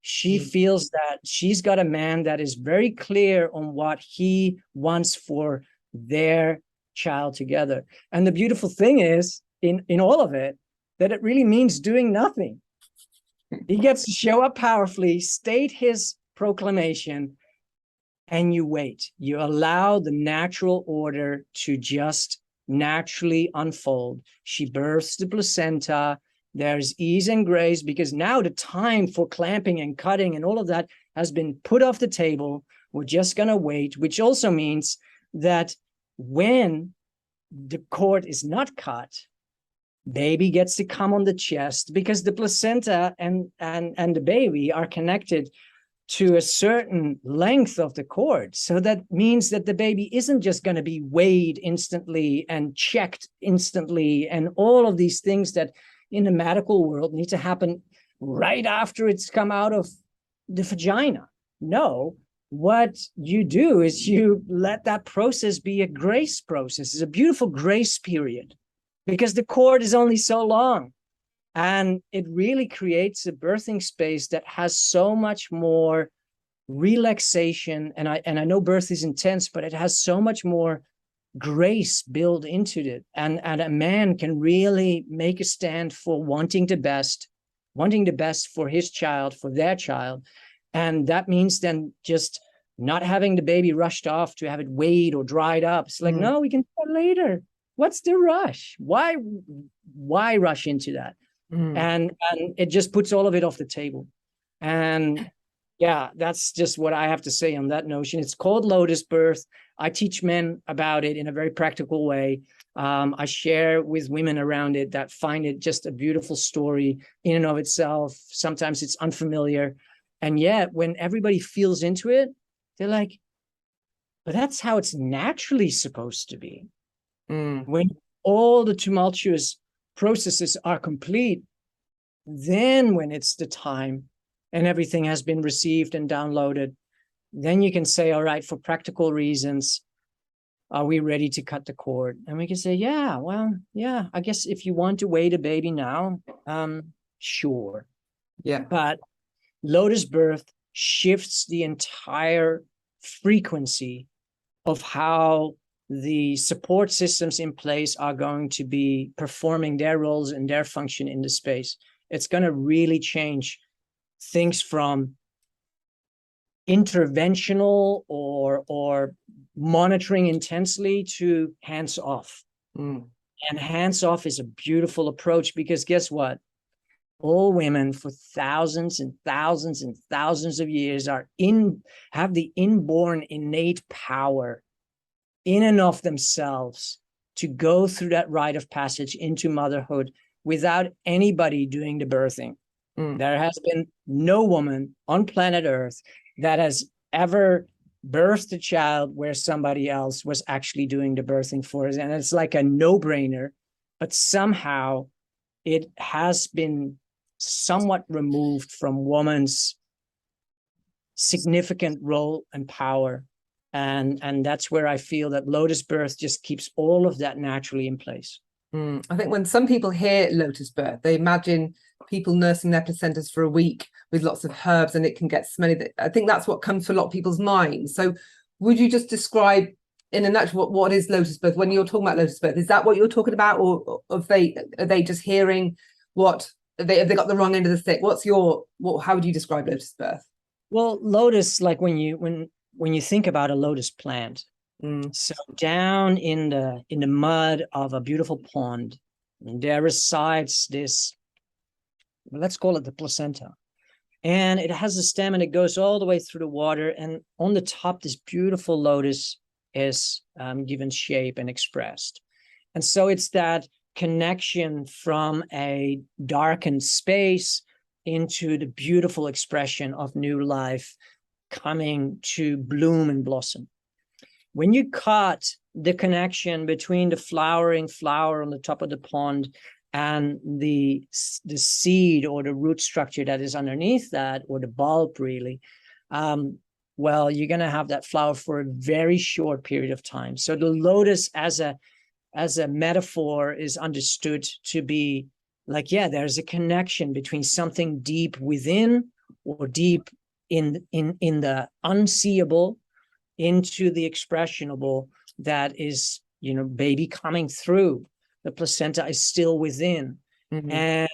She feels that she's got a man that is very clear on what he wants for their child together. And the beautiful thing is, in all of it, that it really means doing nothing. He gets to show up powerfully, state his proclamation, and you wait. You allow the natural order to just naturally unfold. She births the placenta. There's ease and grace, because now the time for clamping and cutting and all of that has been put off the table. We're just going to wait, which also means that when the cord is not cut, baby gets to come on the chest, because the placenta and the baby are connected to a certain length of the cord. So that means that the baby isn't just going to be weighed instantly and checked instantly and all of these things that in the medical world need to happen right after it's come out of the vagina. No, what you do is you let that process be a grace process. It's a beautiful grace period, because the cord is only so long. And it really creates a birthing space that has so much more relaxation. And I know birth is intense, but it has so much more grace built into it. And a man can really make a stand for wanting the best for his child, for their child. And that means then just not having the baby rushed off to have it weighed or dried up. It's like, no, we can start later. What's the rush? Why rush into that? And it just puts all of it off the table. And yeah, that's just what I have to say on that notion. It's called lotus birth. I teach men about it in a very practical way. I share with women around it that find it just a beautiful story in and of itself. Sometimes it's unfamiliar. And yet when everybody feels into it, they're like, but that's how it's naturally supposed to be. When all the tumultuous processes are complete, then when it's the time and everything has been received and downloaded, then you can say, all right, for practical reasons, are we ready to cut the cord? And we can say, yeah, well, yeah, I guess if you want to weigh the baby now, sure. Yeah. But lotus birth shifts the entire frequency of how the support systems in place are going to be performing their roles and their function in the space. It's going to really change things from interventional or monitoring intensely to hands off. And hands off is a beautiful approach, because guess what? All women for thousands and thousands and thousands of years have the inborn innate power in and of themselves to go through that rite of passage into motherhood without anybody doing the birthing. There has been no woman on planet Earth that has ever birthed a child where somebody else was actually doing the birthing for us. And it's like a no-brainer, but somehow it has been somewhat removed from woman's significant role and power. And that's where I feel that lotus birth just keeps all of that naturally in place. I think when some people hear lotus birth, they imagine people nursing their placentas for a week with lots of herbs, and it can get smelly. I think that's what comes to a lot of people's minds. So would you just describe in a nutshell what is lotus birth? When you're talking about lotus birth, is that what you're talking about, or are they just hearing what have they got the wrong end of the stick? How would you describe lotus birth? Well, lotus, like when you think about a lotus plant, so down in the mud of a beautiful pond, there resides this, let's call it the placenta. And it has a stem and it goes all the way through the water. And on the top, this beautiful lotus is given shape and expressed. And so it's that connection from a darkened space into the beautiful expression of new life coming to bloom and blossom. When you cut the connection between the flowering flower on the top of the pond and the seed or the root structure that is underneath that, or the bulb really, well, you're going to have that flower for a very short period of time. So the lotus as a metaphor is understood to be like, yeah, there's a connection between something deep within or deep in the unseeable into the expressionable that is, baby coming through. The placenta is still within. And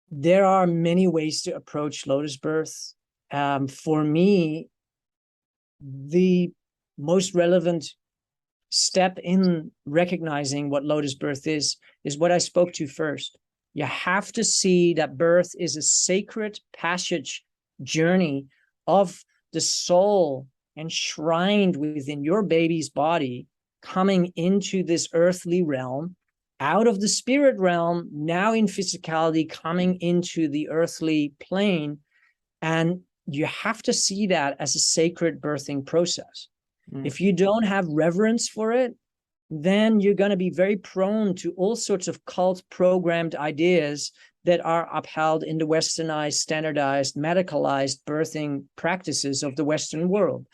there are many ways to approach lotus birth. For me, the most relevant step in recognizing what lotus birth is what I spoke to first. You have to see that birth is a sacred passage journey of the soul enshrined within your baby's body, coming into this earthly realm, out of the spirit realm, now in physicality, coming into the earthly plane. And you have to see that as a sacred birthing process. If you don't have reverence for it, then you're going to be very prone to all sorts of cult programmed ideas that are upheld in the westernized, standardized, medicalized birthing practices of the Western world.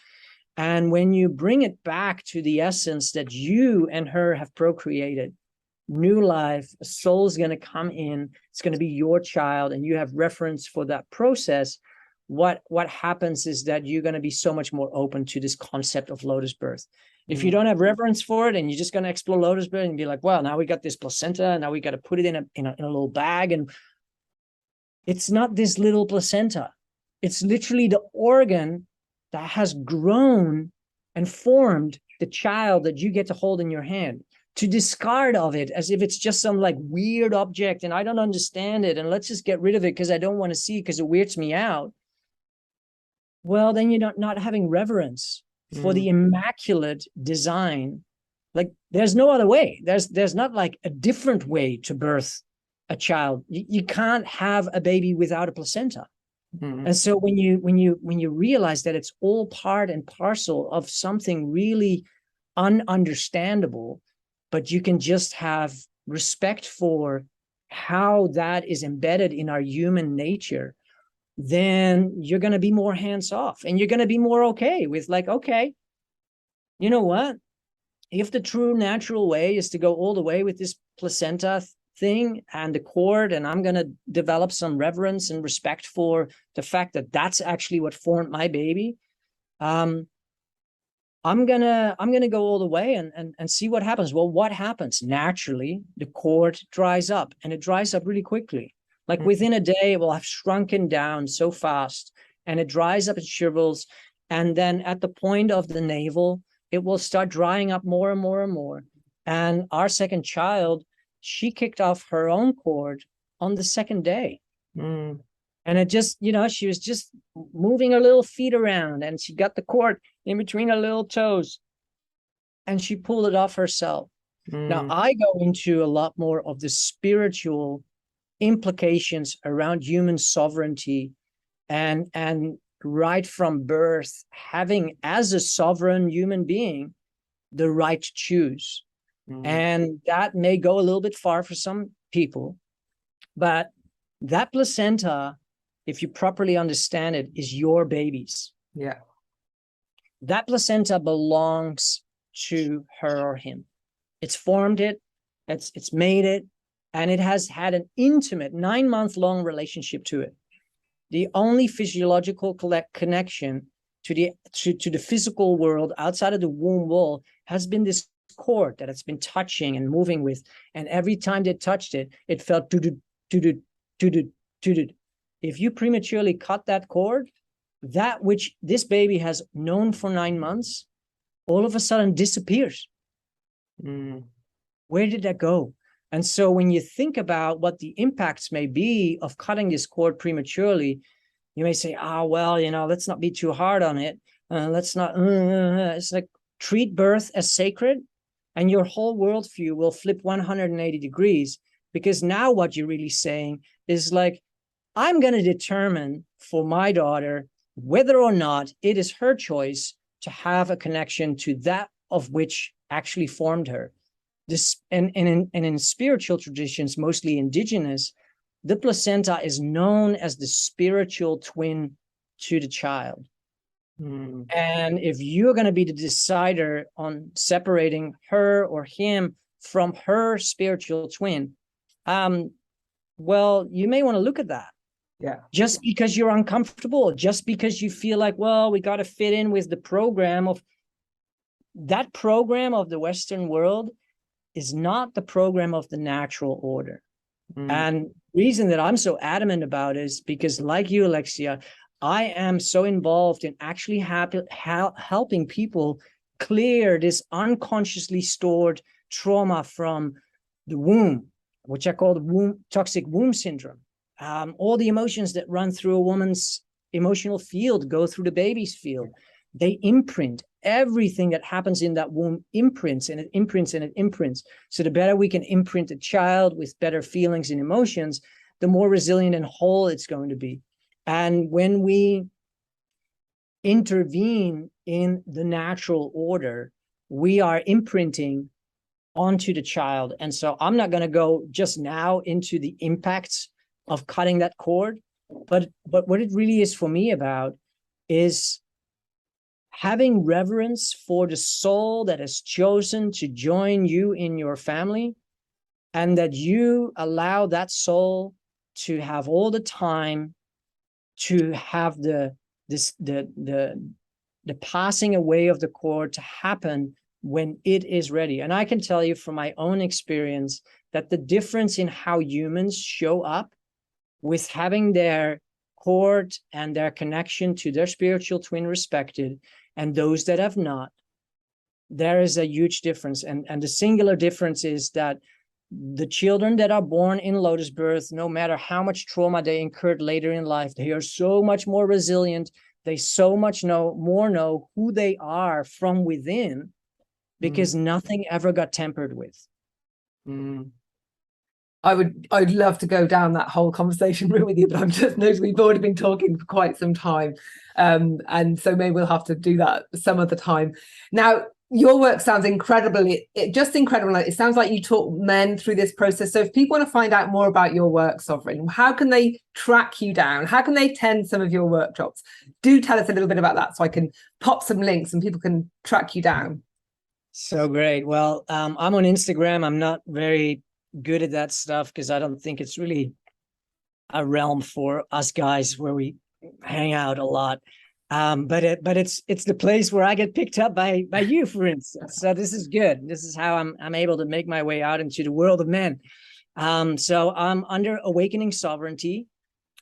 And when you bring it back to the essence that you and her have procreated, new life, a soul is going to come in, it's going to be your child, and you have reference for that process, what happens is that you're going to be so much more open to this concept of lotus birth. If you don't have reverence for it and you're just going to explore lotus birth and be like, well, now we got this placenta, now we got to put it in a little bag, and it's not this little placenta. It's literally the organ that has grown and formed the child that you get to hold in your hand. To discard of it as if it's just some like weird object and I don't understand it and let's just get rid of it because I don't want to see it because it weirds me out. Well, then you're not having reverence for the immaculate design. Like there's no other way. There's not like a different way to birth a child. You can't have a baby without a placenta. And so when you realize that it's all part and parcel of something really ununderstandable, but you can just have respect for how that is embedded in our human nature, then you're going to be more hands-off and you're going to be more okay with like, okay, you know what? If the true natural way is to go all the way with this placenta thing and the cord, and I'm going to develop some reverence and respect for the fact that that's actually what formed my baby, I'm gonna go all the way and see what happens. Well, what happens? Naturally, the cord dries up, and it dries up really quickly. Like within a day, it will have shrunken down so fast, and it dries up, it shrivels, and then at the point of the navel, it will start drying up more and more and more. And our second child, she kicked off her own cord on the second day. Mm. And it just, she was just moving her little feet around, and she got the cord in between her little toes, and she pulled it off herself. Now, I go into a lot more of the spiritual implications around human sovereignty, and right from birth, having, as a sovereign human being, the right to choose. And that may go a little bit far for some people, but that placenta, if you properly understand it, is your baby's. Yeah. That placenta belongs to her or him. It's formed it, it's made it, and it has had an intimate 9-month-long relationship to it. The only physiological connection to the physical world outside of the womb wall has been this cord that it's been touching and moving with. And every time they touched it, it felt doo-doo, doo-doo, doo-doo, doo-doo. If you prematurely cut that cord, that which this baby has known for 9 months, all of a sudden disappears. Where did that go? And so when you think about what the impacts may be of cutting this cord prematurely, you may say, well, let's not be too hard on it. Let's not, it's like, treat birth as sacred, and your whole worldview will flip 180 degrees, because now what you're really saying is like, I'm going to determine for my daughter whether or not it is her choice to have a connection to that of which actually formed her. This, and in spiritual traditions, mostly indigenous, the placenta is known as the spiritual twin to the child. And if you're going to be the decider on separating her or him from her spiritual twin, well, you may want to look at that. Yeah. Just because you're uncomfortable, just because you feel like, well, we got to fit in with the program of that program of the Western world is not the program of the natural order. And the reason that I'm so adamant about it is because, like you, Alexia, I am so involved in actually helping people clear this unconsciously stored trauma from the womb, which I call the toxic womb syndrome. All the emotions that run through a woman's emotional field go through the baby's field. They imprint. Everything that happens in that womb imprints, and it imprints, and it imprints. So the better we can imprint a child with better feelings and emotions, the more resilient and whole it's going to be. And when we intervene in the natural order, we are imprinting onto the child. And so I'm not going to go just now into the impacts of cutting that cord, but what it really is for me about is having reverence for the soul that has chosen to join you in your family, and that you allow that soul to have all the time to have the passing away of the cord to happen when it is ready. And I can tell you from my own experience that the difference in how humans show up with having their cord and their connection to their spiritual twin respected, and those that have not, there is a huge difference. And the singular difference is that the children that are born in lotus birth, no matter how much trauma they incurred later in life, they are so much more resilient. They so much know who they are from within, because nothing ever got tampered with. I'd love to go down that whole conversation route with you, but I'm just noticing we've already been talking for quite some time. And so maybe we'll have to do that some other time. Now, your work sounds incredible. Just incredible. It sounds like you taught men through this process. So if people want to find out more about your work, Sovereign, how can they track you down? How can they attend some of your workshops? Do tell us a little bit about that so I can pop some links and people can track you down. So great. Well, I'm on Instagram. I'm not very good at that stuff because I don't think it's really a realm for us guys where we hang out a lot. But it's the place where I get picked up by you, for instance. So this is good. This is how I'm able to make my way out into the world of men. So I'm under Awakening Sovereignty,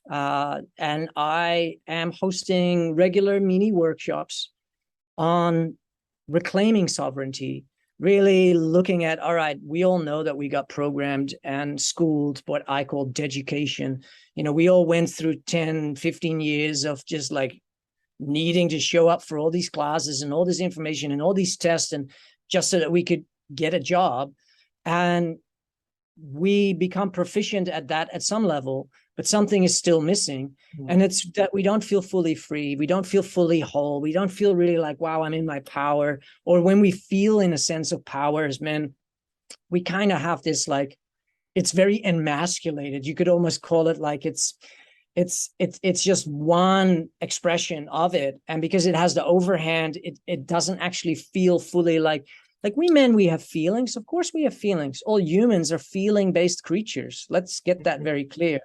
and I am hosting regular mini workshops on reclaiming sovereignty, really looking at, all right, we all know that we got programmed and schooled, what I call deducation. You know, we all went through 10, 15 years of just like needing to show up for all these classes and all this information and all these tests, and just so that we could get a job. And we become proficient at that at some level, but something is still missing. And it's that we don't feel fully free. We don't feel fully whole. We don't feel really like, wow, I'm in my power. Or when we feel in a sense of power as men, we kind of have this, like, it's very emasculated. You could almost call it like it's just one expression of it. And because it has the overhand, it doesn't actually feel fully like we men, we have feelings. Of course we have feelings. All humans are feeling-based creatures. Let's get that very clear.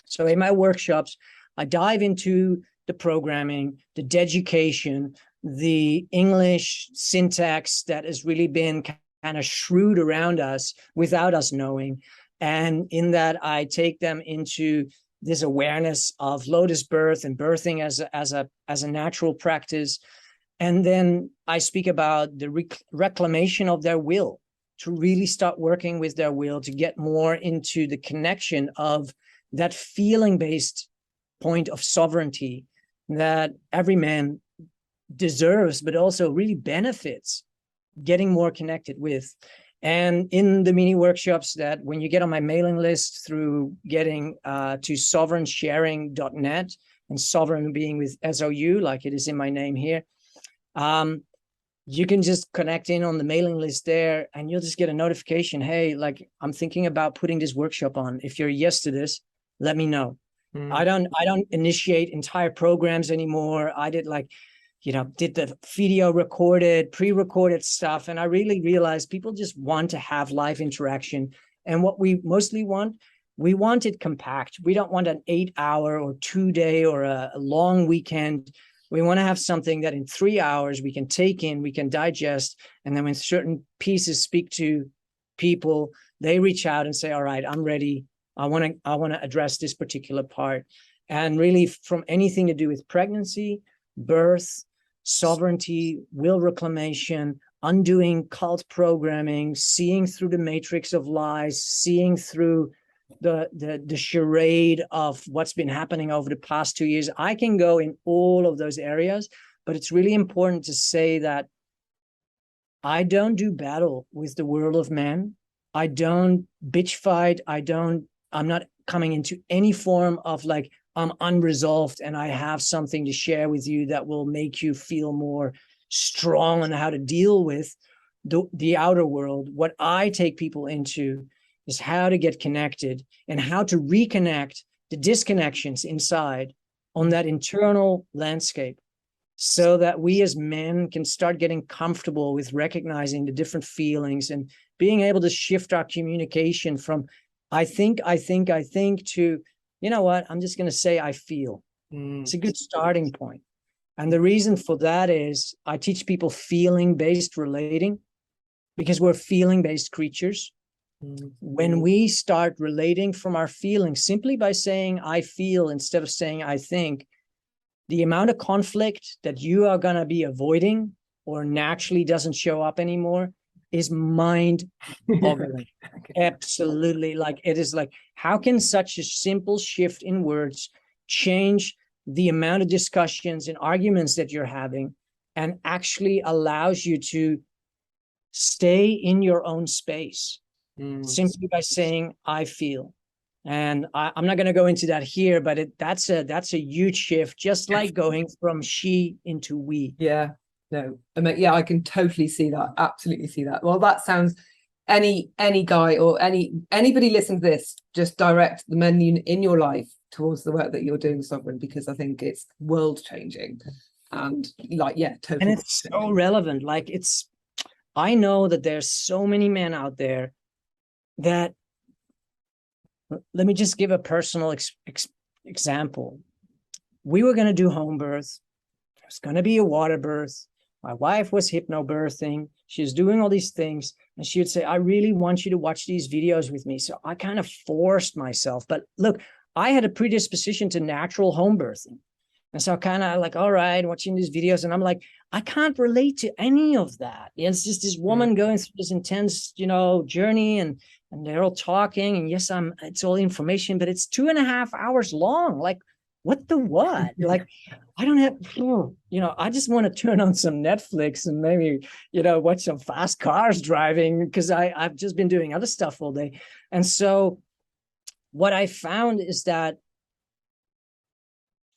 So in my workshops, I dive into the programming, the deducation, the English syntax that has really been kind of shrewd around us without us knowing. And in that, I take them into this awareness of lotus birth and birthing as a natural practice. And then I speak about the reclamation of their will, to really start working with their will, to get more into the connection of that feeling-based point of sovereignty that every man deserves, but also really benefits getting more connected with. And in the mini workshops, that when you get on my mailing list through getting to sovereignsharing.net, and sovereign being with SOU, like it is in my name here, you can just connect in on the mailing list there, and you'll just get a notification. Hey, like, I'm thinking about putting this workshop on. If you're a yes to this, let me know. I don't initiate entire programs anymore. I did did the video pre-recorded stuff. And I really realized people just want to have live interaction. And what we mostly want, we want it compact. We don't want an 8-hour or 2-day or a long weekend. We want to have something that in 3 hours we can take in, we can digest. And then when certain pieces speak to people, they reach out and say, all right, I'm ready. I want to address this particular part. And really, from anything to do with pregnancy, birth, sovereignty, will reclamation, undoing cult programming, seeing through the matrix of lies, seeing through the charade of what's been happening over the past 2 years. I can go in all of those areas, but it's really important to say that I don't do battle with the world of men. I don't bitch fight. I'm not coming into any form of like, I'm unresolved and I have something to share with you that will make you feel more strong on how to deal with the outer world. What I take people into is how to get connected and how to reconnect the disconnections inside on that internal landscape, so that we as men can start getting comfortable with recognizing the different feelings and being able to shift our communication from I think to, you know what, I'm just going to say I feel. It's a good starting point. And the reason for that is I teach people feeling-based relating, because we're feeling-based creatures. When we start relating from our feelings, simply by saying I feel instead of saying I think, the amount of conflict that you are going to be avoiding or naturally doesn't show up anymore is mind-boggling. Absolutely. Like, it is like, how can such a simple shift in words change the amount of discussions and arguments that you're having, and actually allows you to stay in your own space simply by saying I feel. And I'm not going to go into that here, but that's a huge shift, just like going from she into we. Yeah, no, I mean, yeah, I can totally see that. Absolutely see that. Well, that sounds, any guy or anybody listening to this, just direct the men in your life towards the work that you're doing, Sovereign, because I think it's world changing. And like, yeah, totally. And it's so relevant. Like, I know that there's so many men out there that, let me just give a personal example. We were going to do home birth. It was going to be a water birth. My wife was hypnobirthing. She was doing all these things. And she would say, I really want you to watch these videos with me. So I kind of forced myself. But look, I had a predisposition to natural home birthing. And so kind of like, all right, watching these videos, and I'm like, I can't relate to any of that. It's just this woman going through this intense, journey, and they're all talking, and yes, it's all information, but it's 2.5 hours long. Like, what the what? Like, I don't have, I just want to turn on some Netflix and maybe, watch some fast cars driving, because I've just been doing other stuff all day. And so what I found is that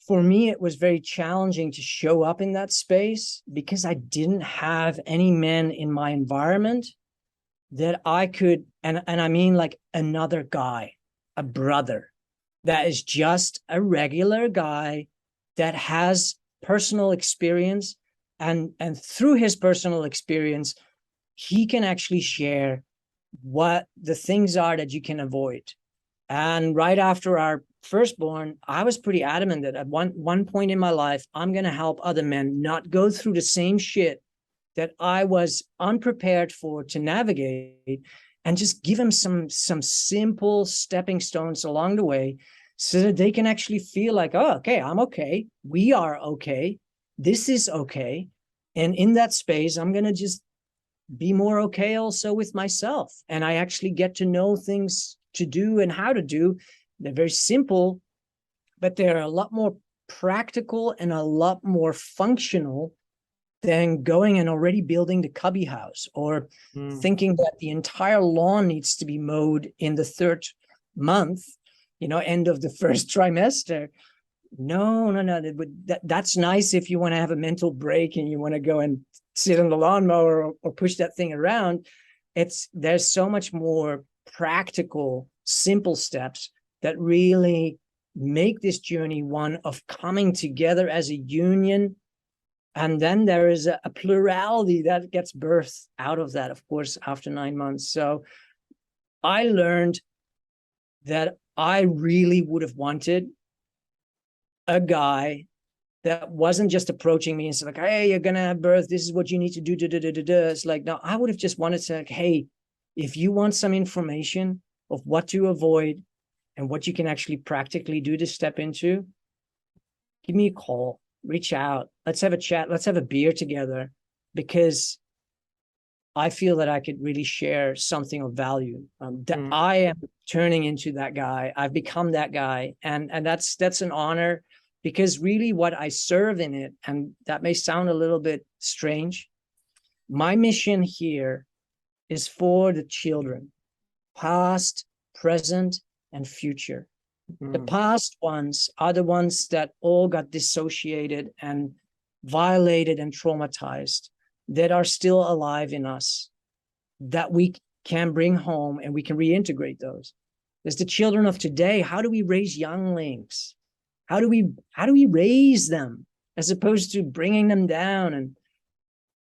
for me, it was very challenging to show up in that space because I didn't have any men in my environment that I could, and I mean like another guy, a brother that is just a regular guy that has personal experience, and through his personal experience, he can actually share what the things are that you can avoid. And right after our firstborn, I was pretty adamant that at one point in my life, I'm going to help other men not go through the same shit that I was unprepared for to navigate, and just give them some simple stepping stones along the way so that they can actually feel like, oh, okay, I'm okay. We are okay. This is okay. And in that space, I'm going to just be more okay also with myself. And I actually get to know things to do and how to do. They're very simple, but they're a lot more practical and a lot more functional than going and already building the cubby house, or thinking that the entire lawn needs to be mowed in the third month, end of the first trimester. No. That's nice if you want to have a mental break and you want to go and sit on the lawnmower or push that thing around. There's so much more practical, simple steps that really make this journey one of coming together as a union. And then there is a plurality that gets birthed out of that, of course, after 9 months. So I learned that I really would have wanted a guy that wasn't just approaching me and said, like, hey, you're going to have birth. This is what you need to do. It's like, no, I would have just wanted to say, like, hey, if you want some information of what to avoid and what you can actually practically do to step into, give me a call, reach out, let's have a chat, let's have a beer together, because I feel that I could really share something of value. I am turning into that guy. I've become that guy. And that's an honor, because really what I serve in it, and that may sound a little bit strange, my mission here is for the children, past, present, and future. The past ones are the ones that all got dissociated and violated and traumatized, that are still alive in us, that we can bring home and we can reintegrate those. There's the children of today. How do we raise younglings? How do we raise them as opposed to bringing them down? And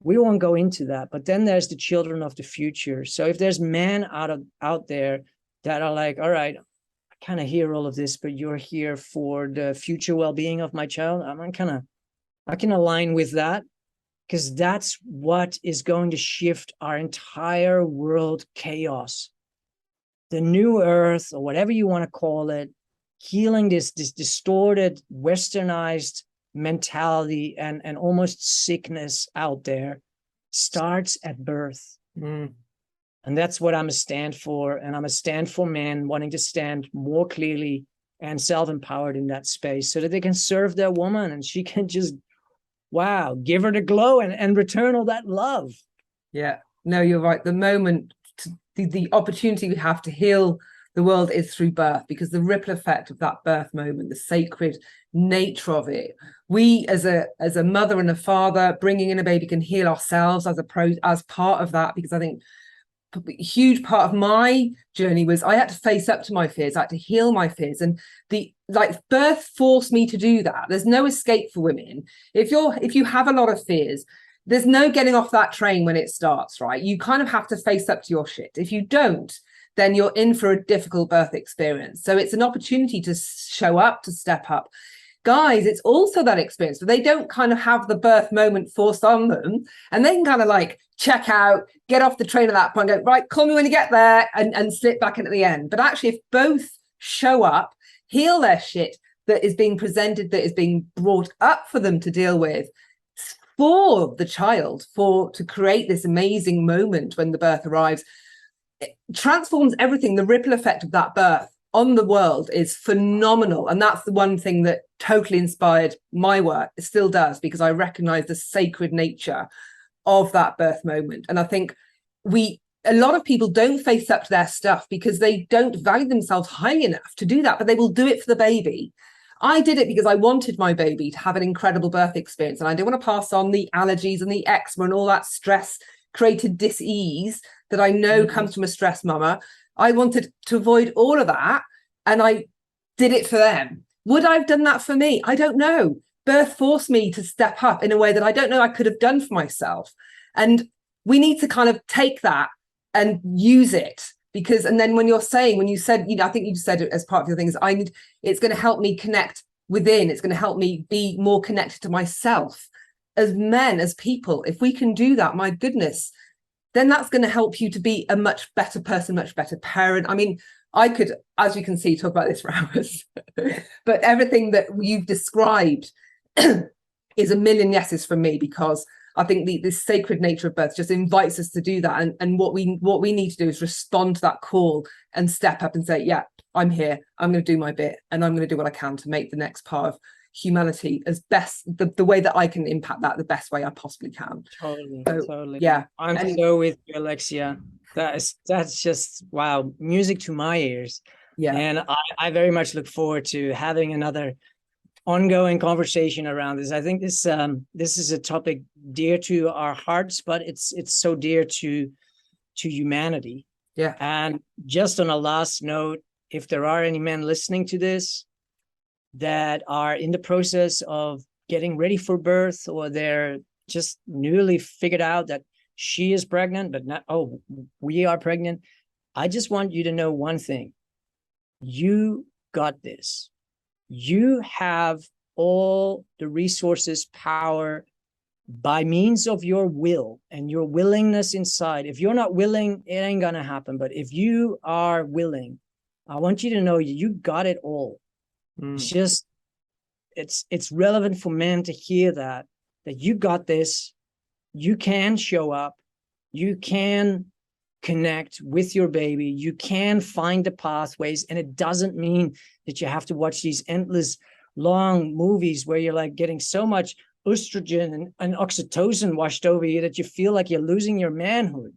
we won't go into that. But then there's the children of the future. So if there's men out there that are like, all right, I kind of hear all of this, but you're here for the future well-being of my child, I can align with that, because that's what is going to shift our entire world chaos. The new earth, or whatever you want to call it, healing this distorted, westernized mentality and almost sickness out there, starts at birth. And that's what I'm a stand for. And I'm a stand for men wanting to stand more clearly and self-empowered in that space, so that they can serve their woman and she can just, wow, give her the glow and return all that love. Yeah, no, you're right. The moment, the opportunity we have to heal the world is through birth, because the ripple effect of that birth moment, the sacred nature of it, we as a mother and a father bringing in a baby can heal ourselves as part of that. Because I think a huge part of my journey was I had to face up to my fears. I had to heal my fears, and birth forced me to do that. There's no escape for women. If you have a lot of fears, there's no getting off that train when it starts, right? You kind of have to face up to your shit. If you don't, then you're in for a difficult birth experience. So it's an opportunity to show up, to step up. Guys, it's also that experience, but they don't kind of have the birth moment forced on them, and they can kind of like check out, get off the train at that point, go, right, call me when you get there, and slip back in at the end. But actually, if both show up, heal their shit, that is being presented, that is being brought up for them to deal with, for the child, to create this amazing moment when the birth arrives, it transforms everything. The ripple effect of that birth on the world is phenomenal. And that's the one thing that totally inspired my work. It still does, because I recognize the sacred nature of that birth moment. And I think a lot of people don't face up to their stuff because they don't value themselves highly enough to do that, but they will do it for the baby. I did it because I wanted my baby to have an incredible birth experience, and I didn't want to pass on the allergies and the eczema and all that stress created dis-ease that I know comes from a stressed mama. I wanted to avoid all of that, and I did it for them. Would I have done that for me? I don't know. Birth forced me to step up in a way that I don't know I could have done for myself. And we need to kind of take that and use it, because, and then when you said, I think you said it as part of your things, it's going to help me connect within. It's going to help me be more connected to myself as men, as people. If we can do that, my goodness, then that's going to help you to be a much better person, much better parent. I mean, I could, as you can see, talk about this for hours, but everything that you've described is a million yeses from me, because I think this sacred nature of birth just invites us to do that. And what we need to do is respond to that call and step up and say, yeah, I'm here. I'm going to do my bit, and I'm going to do what I can to make the next part of humanity as best, the way that I can impact that the best way I possibly can. Totally. Yeah. I'm so with you, Alexia. That's just, wow, music to my ears. Yeah. And I very much look forward to having another ongoing conversation around this. I think this is a topic dear to our hearts, but it's so dear to humanity. Yeah. And just on a last note, if there are any men listening to this that are in the process of getting ready for birth, or they're just newly figured out that she is pregnant, but not, oh, we are pregnant, I just want you to know one thing. You got this. You have all the resources, power, by means of your will and your willingness inside. If you're not willing, it ain't gonna happen. But if you are willing, I want you to know you got it all. It's just, it's relevant for men to hear that you got this. You can show up. You can connect with your baby. You can find the pathways, and it doesn't mean that you have to watch these endless long movies where you're like getting so much estrogen and oxytocin washed over you that you feel like you're losing your manhood.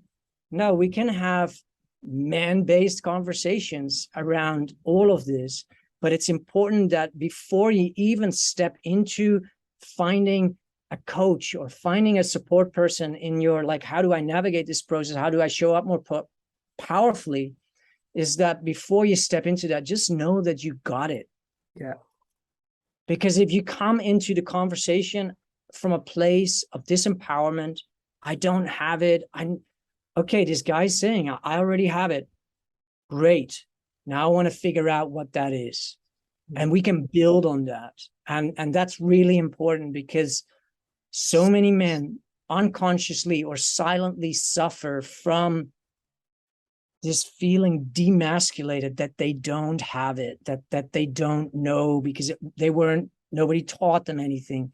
No, we can have man-based conversations around all of this, but it's important that before you even step into finding a coach or finding a support person in your, like, how do I navigate this process? How do I show up more powerfully? Is that before you step into that, just know that you got it. Yeah. Because if you come into the conversation from a place of disempowerment, I don't have it. Okay, this guy's saying I already have it. Great. Now I want to figure out what that is. And we can build on that. And that's really important, because so many men unconsciously or silently suffer from this feeling demasculated, that they don't have it, that they don't know, because nobody taught them anything.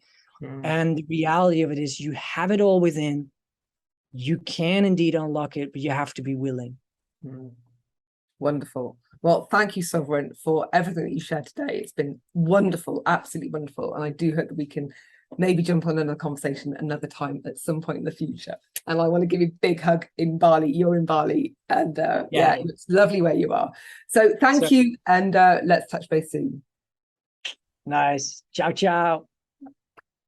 And the reality of it is, you have it all within. You can indeed unlock it, but you have to be willing. Wonderful. Well, thank you, Sovereign, for everything that you shared today. It's been wonderful, absolutely wonderful. And I do hope that we can maybe jump on another conversation another time at some point in the future. And I want to give you a big hug in Bali. You're in Bali, and yeah, it's lovely where you are. So thank you, and let's touch base soon. Nice. Ciao, ciao.